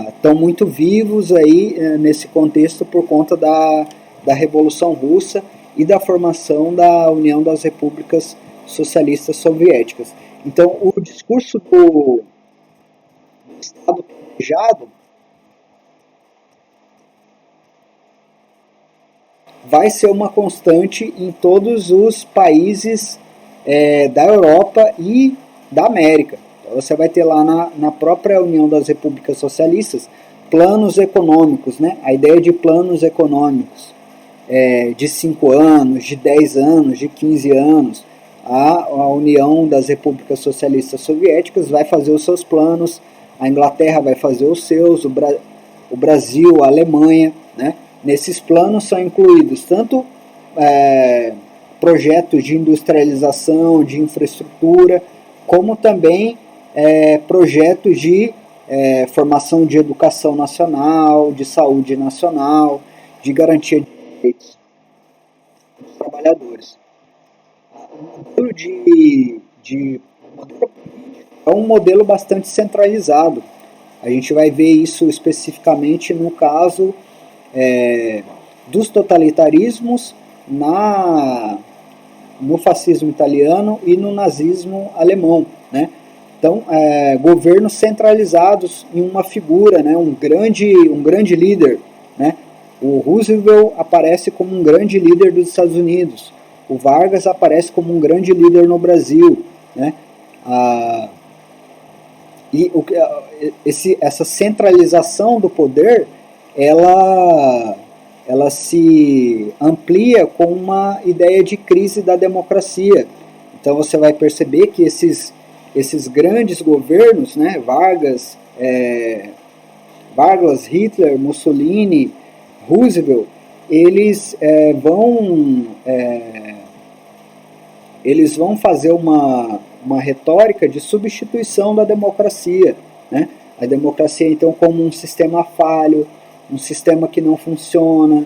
estão muito vivos aí nesse contexto por conta da Revolução Russa e da formação da União das Repúblicas Socialistas Soviéticas. Então, o discurso do Estado planejado vai ser uma constante em todos os países da Europa e da América. Então, você vai ter lá na própria União das Repúblicas Socialistas planos econômicos, né? A ideia de planos econômicos de 5 anos, de 10 anos, de 15 anos. A União das Repúblicas Socialistas Soviéticas vai fazer os seus planos, a Inglaterra vai fazer os seus, o Brasil, a Alemanha, né? Nesses planos são incluídos tanto projetos de industrialização, de infraestrutura, como também projetos de formação de educação nacional, de saúde nacional, de garantia de direitos dos trabalhadores. O modelo político é um modelo bastante centralizado. A gente vai ver isso especificamente no caso dos totalitarismos no fascismo italiano e no nazismo alemão, né? Então, governos centralizados em uma figura, né? um grande líder, né? O Roosevelt aparece como um grande líder dos Estados Unidos, o Vargas aparece como um grande líder no Brasil, né? Essa centralização do poder, ela se amplia com uma ideia de crise da democracia. Então você vai perceber que esses grandes governos, né, Vargas, Hitler, Mussolini, Roosevelt, eles vão fazer uma retórica de substituição da democracia, né? A democracia então como um sistema falho, um sistema que não funciona,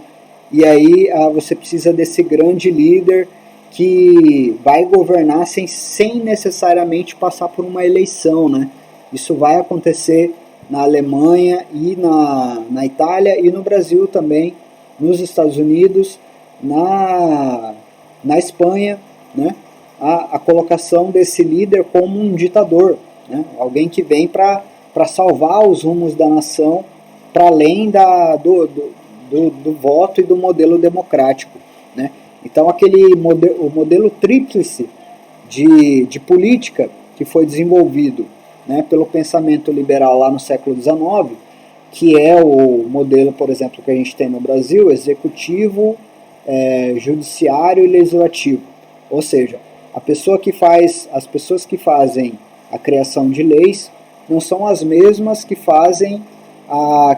e aí você precisa desse grande líder que vai governar sem necessariamente passar por uma eleição, né? Isso vai acontecer na Alemanha e na Itália e no Brasil também, nos Estados Unidos, na Espanha, né? A colocação desse líder como um ditador, né? Alguém que vem para salvar os rumos da nação para além do voto e do modelo democrático, né? Então o modelo tríplice de política que foi desenvolvido, né, pelo pensamento liberal lá no século XIX, que é o modelo, por exemplo, que a gente tem no Brasil, executivo, judiciário e legislativo. Ou seja, as pessoas que fazem a criação de leis não são as mesmas que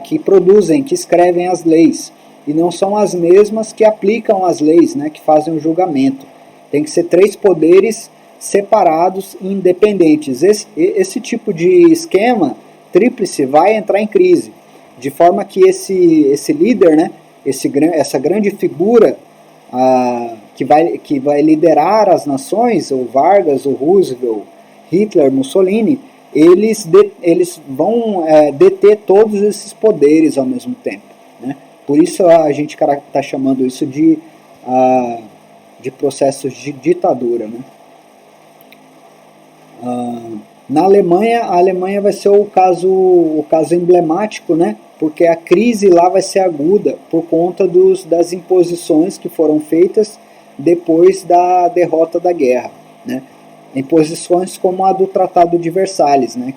que produzem, que escrevem as leis, e não são as mesmas que aplicam as leis, né, que fazem o julgamento. Tem que ser 3 poderes separados e independentes. Esse tipo de esquema tríplice vai entrar em crise, de forma que esse líder, né, essa grande figura que vai liderar as nações, o Vargas, o Roosevelt, Hitler, Mussolini, eles vão deter todos esses poderes ao mesmo tempo, né? Por isso a gente está chamando isso de processos de ditadura, né? Na Alemanha, a Alemanha vai ser o caso emblemático, né? Porque a crise lá vai ser aguda por conta das imposições que foram feitas depois da derrota da guerra, né? Imposições como a do Tratado de Versalhes, né?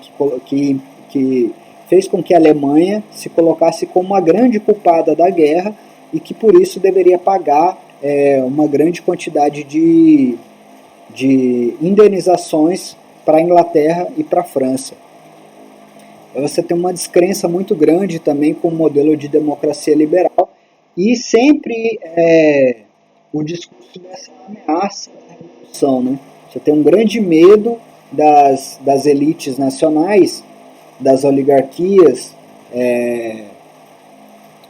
Que fez com que a Alemanha se colocasse como a grande culpada da guerra e que por isso deveria pagar uma grande quantidade de indenizações para a Inglaterra e para a França. Você tem uma descrença muito grande também com o modelo de democracia liberal e sempre o discurso dessa ameaça da revolução, né? Você tem um grande medo das elites nacionais, das oligarquias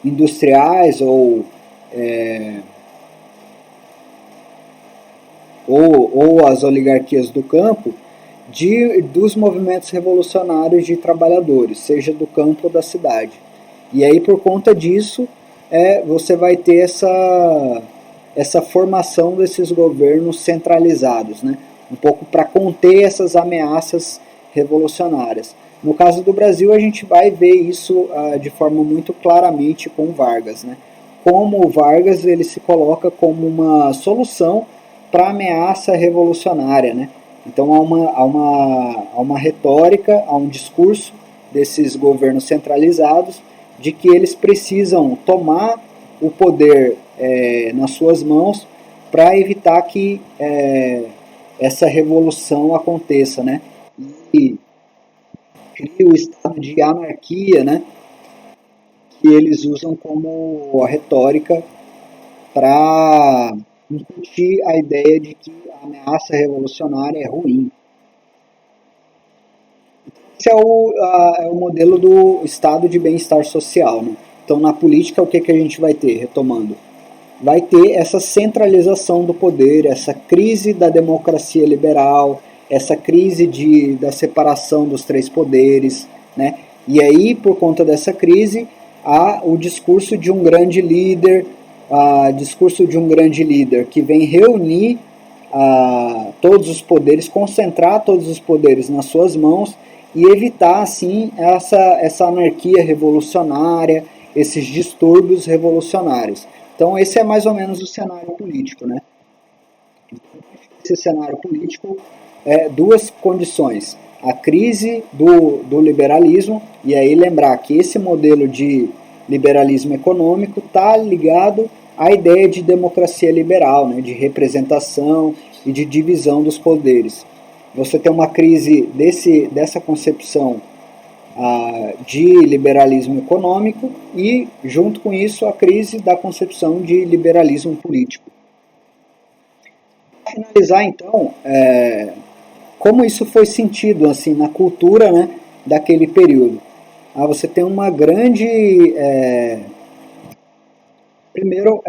industriais ou as oligarquias do campo, dos movimentos revolucionários de trabalhadores, seja do campo ou da cidade. E aí, por conta disso, você vai ter essa formação desses governos centralizados, né? Um pouco para conter essas ameaças revolucionárias. No caso do Brasil, a gente vai ver isso de forma muito claramente com Vargas, né? Como o Vargas ele se coloca como uma solução para a ameaça revolucionária, né? Então há uma retórica, há um discurso desses governos centralizados de que eles precisam tomar o poder nas suas mãos para evitar que essa revolução aconteça, né? E cria o estado de anarquia, né? Que eles usam como a retórica para incutir a ideia de que a ameaça revolucionária é ruim. Esse é o modelo do estado de bem-estar social, né? Então, na política, o que a gente vai ter, retomando? Vai ter essa centralização do poder, essa crise da democracia liberal, essa crise da separação dos três poderes, né? E aí, por conta dessa crise, há o discurso de um grande líder, que vem reunir todos os poderes, concentrar todos os poderes nas suas mãos e evitar, assim, essa anarquia revolucionária, esses distúrbios revolucionários. Então, esse é mais ou menos o cenário político, né? Esse cenário político duas condições. A crise do liberalismo, e aí lembrar que esse modelo de liberalismo econômico está ligado à ideia de democracia liberal, né, de representação e de divisão dos poderes. Você tem uma crise dessa concepção de liberalismo econômico e, junto com isso, a crise da concepção de liberalismo político. Para finalizar, então, como isso foi sentido assim, na cultura, né, daquele período. Você tem uma grande... Primeiro,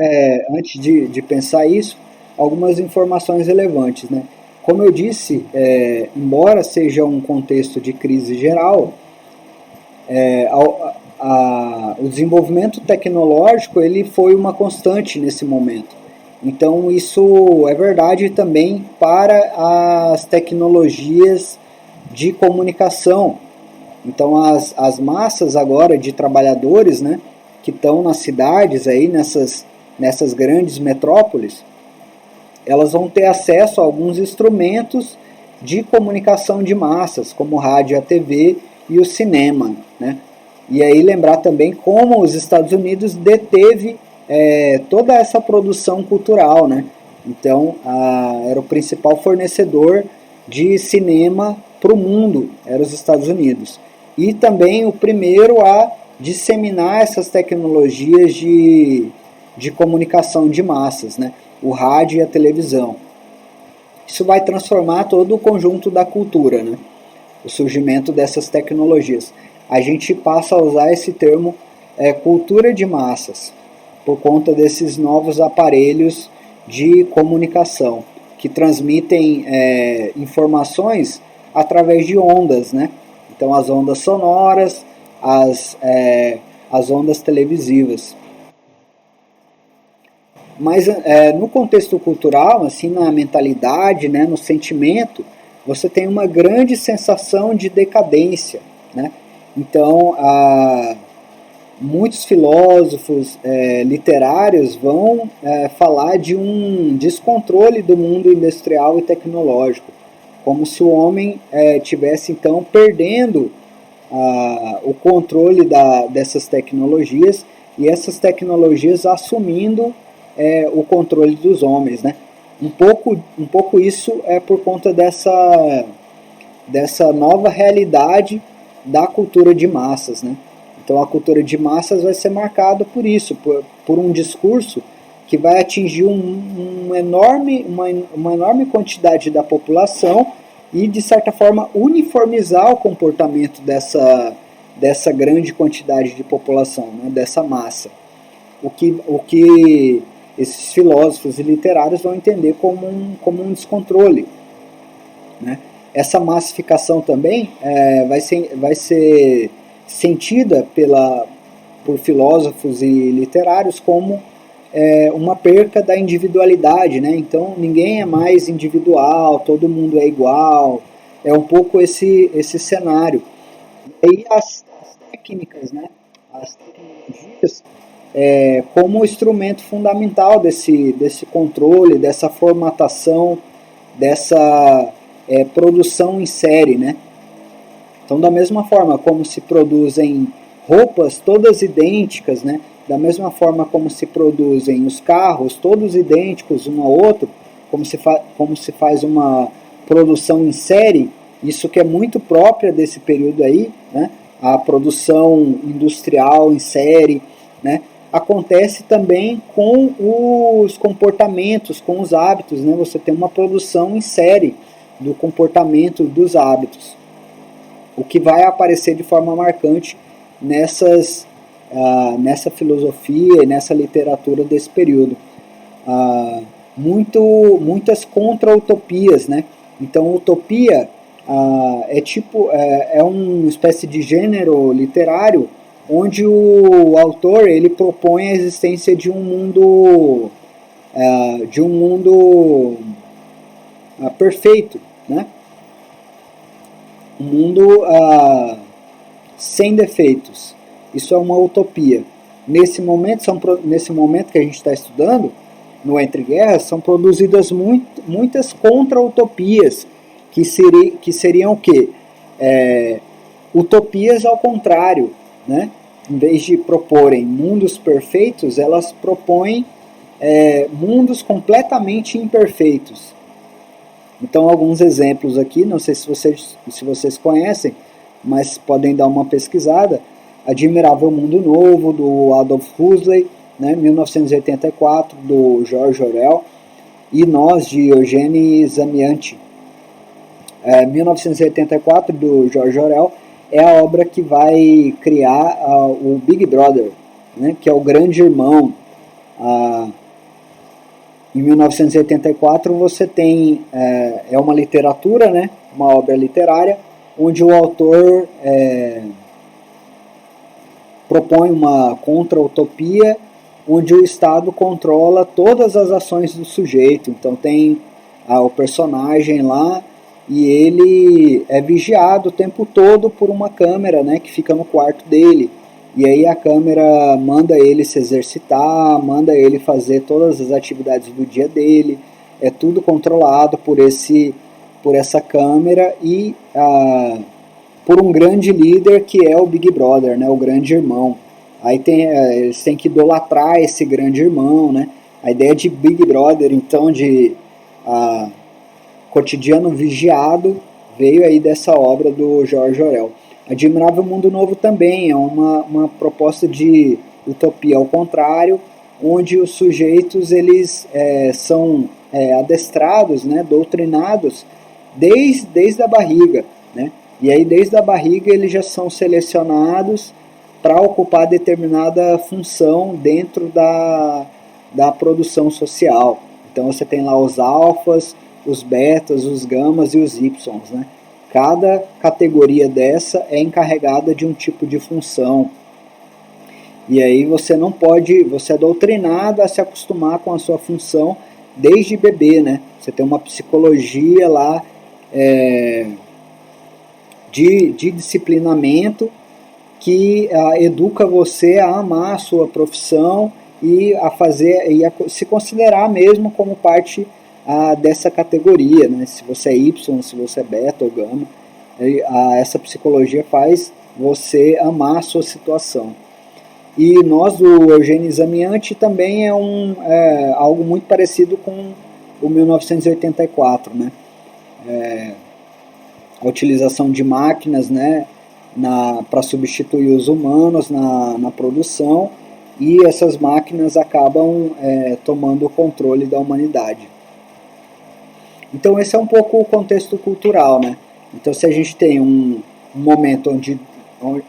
antes de pensar isso, algumas informações relevantes, né? Como eu disse, embora seja um contexto de crise geral, o desenvolvimento tecnológico ele foi uma constante nesse momento. Então isso é verdade também para as tecnologias de comunicação. Então as massas agora de trabalhadores, né, que estão nas cidades aí, nessas grandes metrópoles, elas vão ter acesso a alguns instrumentos de comunicação de massas, como o rádio, a TV e o cinema, né? E aí lembrar também como os Estados Unidos deteve toda essa produção cultural, né? Então era o principal fornecedor de cinema para o mundo, era os Estados Unidos. E também o primeiro a disseminar essas tecnologias de comunicação de massas, né? O rádio e a televisão. Isso vai transformar todo o conjunto da cultura, né? O surgimento dessas tecnologias. A gente passa a usar esse termo cultura de massas, por conta desses novos aparelhos de comunicação, que transmitem informações através de ondas, né? Então as ondas sonoras, as ondas televisivas. Mas no contexto cultural, assim, na mentalidade, né, no sentimento, você tem uma grande sensação de decadência, né? Então, muitos filósofos literários vão falar de um descontrole do mundo industrial e tecnológico, como se o homem tivesse então perdendo o controle dessas tecnologias e essas tecnologias assumindo o controle dos homens, né? Um pouco isso é por conta dessa nova realidade da cultura de massas, né? Então a cultura de massas vai ser marcada por isso, por um discurso que vai atingir uma enorme quantidade da população e, de certa forma, uniformizar o comportamento dessa grande quantidade de população, né? Dessa massa. O que esses filósofos e literários vão entender como um descontrole, né? Essa massificação também vai ser sentida por filósofos e literários como uma perca da individualidade, né? Então ninguém é mais individual, todo mundo é igual, é um pouco esse cenário. E as técnicas, né? As tecnologias como instrumento fundamental desse controle, dessa formatação, dessa produção em série, né? Então, da mesma forma como se produzem roupas todas idênticas, né? Da mesma forma como se produzem os carros todos idênticos um ao outro, como se faz uma produção em série, isso que é muito própria desse período aí, né? A produção industrial em série, né? Acontece também com os comportamentos, com os hábitos, né? Você tem uma produção em série do comportamento, dos hábitos, o que vai aparecer de forma marcante nessa filosofia e nessa literatura desse período. Muitas contra-utopias, né? Então, utopia é uma espécie de gênero literário onde o autor ele propõe a existência de um mundo perfeito, né? Um mundo sem defeitos. Isso é uma utopia. Nesse momento que a gente está estudando, no Entre Guerras, são produzidas muitas contra-utopias, que seriam o quê? Utopias ao contrário, né? Em vez de proporem mundos perfeitos, elas propõem mundos completamente imperfeitos. Então, alguns exemplos aqui, não sei se vocês conhecem, mas podem dar uma pesquisada. Admirável Mundo Novo, do Adolf Huxley, né, 1984, do George Orwell, e Nós, de Eugene Zamyatin. 1984, do George Orwell, é a obra que vai criar o Big Brother, né, que é o grande irmão. Em 1984 você tem uma literatura, né, uma obra literária, onde o autor propõe uma contra-utopia, onde o Estado controla todas as ações do sujeito. Então tem o personagem lá e ele é vigiado o tempo todo por uma câmera, né, que fica no quarto dele. E aí a câmera manda ele se exercitar, manda ele fazer todas as atividades do dia dele. É tudo controlado por essa câmera e por um grande líder que é o Big Brother, né, o grande irmão. Aí eles têm que idolatrar esse grande irmão, né? A ideia de Big Brother, então, de cotidiano vigiado, veio aí dessa obra do George Orwell. Admirável Mundo Novo também é uma proposta de utopia ao contrário, onde os sujeitos eles são adestrados, né, doutrinados desde a barriga, né? E aí desde a barriga eles já são selecionados para ocupar determinada função dentro da produção social. Então você tem lá os alfas, os betas, os gamas e os ys, né? Cada categoria dessa é encarregada de um tipo de função. E aí você é doutrinado a se acostumar com a sua função desde bebê, né? Você tem uma psicologia lá de disciplinamento que educa você a amar a sua profissão e a fazer e a se considerar mesmo como parte dessa categoria, né? Se você é Y, se você é beta ou gama, essa psicologia faz você amar a sua situação. E nós do Eugênio Examiante também é algo muito parecido com o 1984, né? A utilização de máquinas, né, para substituir os humanos na produção, e essas máquinas acabam tomando o controle da humanidade. Então esse é um pouco o contexto cultural, né? Então se a gente tem um momento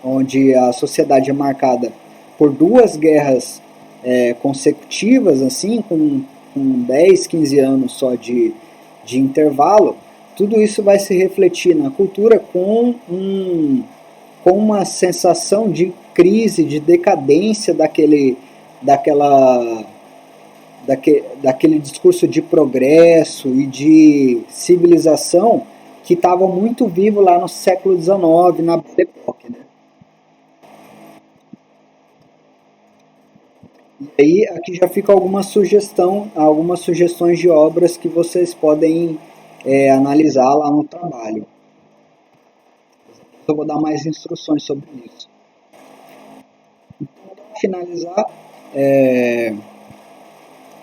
onde a sociedade é marcada por duas guerras consecutivas, assim, com 10, 15 anos só de intervalo, tudo isso vai se refletir na cultura com uma sensação de crise, de decadência daquele discurso de progresso e de civilização que estava muito vivo lá no século XIX, na Belle Époque, né? E aí aqui já fica algumas sugestões de obras que vocês podem analisar lá no trabalho. Eu vou dar mais instruções sobre isso. Para finalizar,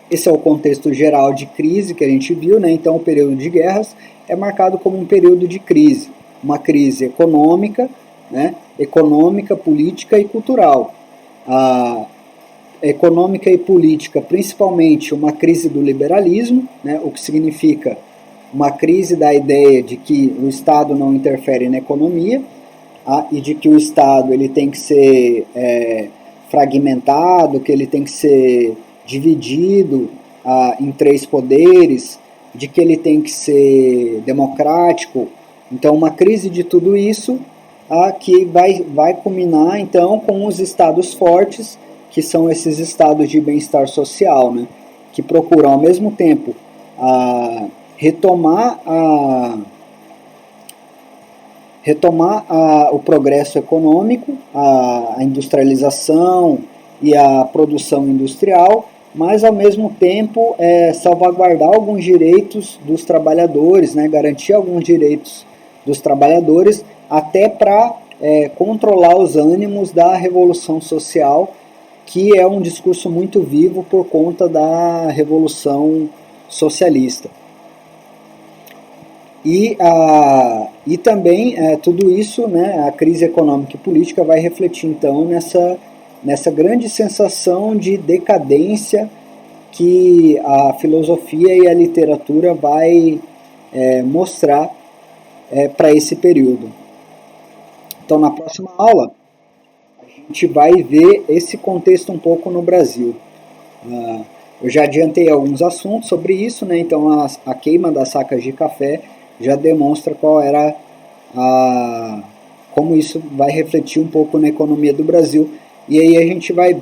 esse é o contexto geral de crise que a gente viu, né? Então o período de guerras é marcado como um período de crise, uma crise econômica, né? Econômica, política e cultural. A econômica e política, principalmente uma crise do liberalismo, né? O que significa uma crise da ideia de que o Estado não interfere na economia, e de que o Estado ele tem que ser fragmentado, que ele tem que ser dividido em três poderes, de que ele tem que ser democrático. Então uma crise de tudo isso que vai culminar então com os estados fortes, que são esses estados de bem-estar social, né? Que procuram ao mesmo tempo retomar o progresso econômico, a industrialização e a produção industrial, mas ao mesmo tempo salvaguardar alguns direitos dos trabalhadores, né, garantir alguns direitos dos trabalhadores, até para controlar os ânimos da revolução social, que é um discurso muito vivo por conta da revolução socialista. E também tudo isso, né, a crise econômica e política vai refletir então nessa grande sensação de decadência que a filosofia e a literatura vai mostrar para esse período. Então na próxima aula a gente vai ver esse contexto um pouco no Brasil. Eu já adiantei alguns assuntos sobre isso, né? Então a queima das sacas de café já demonstra como isso vai refletir um pouco na economia do Brasil. E aí a gente vai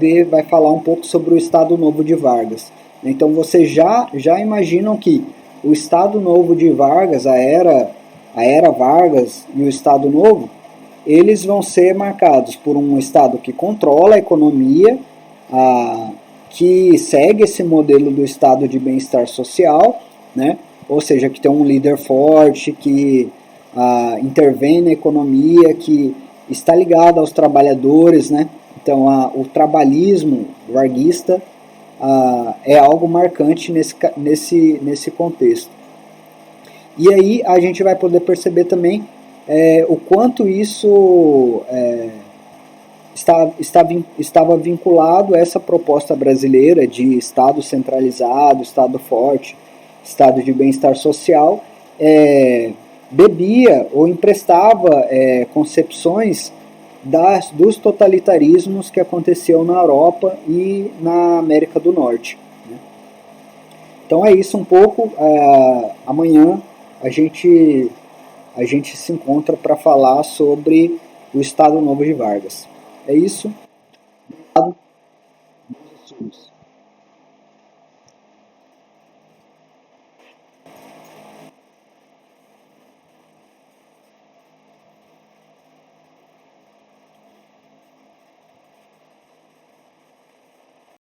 falar um pouco sobre o Estado Novo de Vargas. Então vocês já imaginam que o Estado Novo de Vargas, a era Vargas e o Estado Novo, eles vão ser marcados por um Estado que controla a economia, que segue esse modelo do Estado de bem-estar social, né? Ou seja, que tem um líder forte, que intervém na economia, que está ligado aos trabalhadores, né? Então, o trabalhismo varguista é algo marcante nesse contexto. E aí a gente vai poder perceber também o quanto isso estava vinculado a essa proposta brasileira de Estado centralizado, Estado forte, Estado de bem-estar social, bebia ou emprestava concepções dos totalitarismos que aconteciam na Europa e na América do Norte. Né? Então é isso um pouco. Amanhã a gente se encontra para falar sobre o Estado Novo de Vargas. É isso. Obrigado.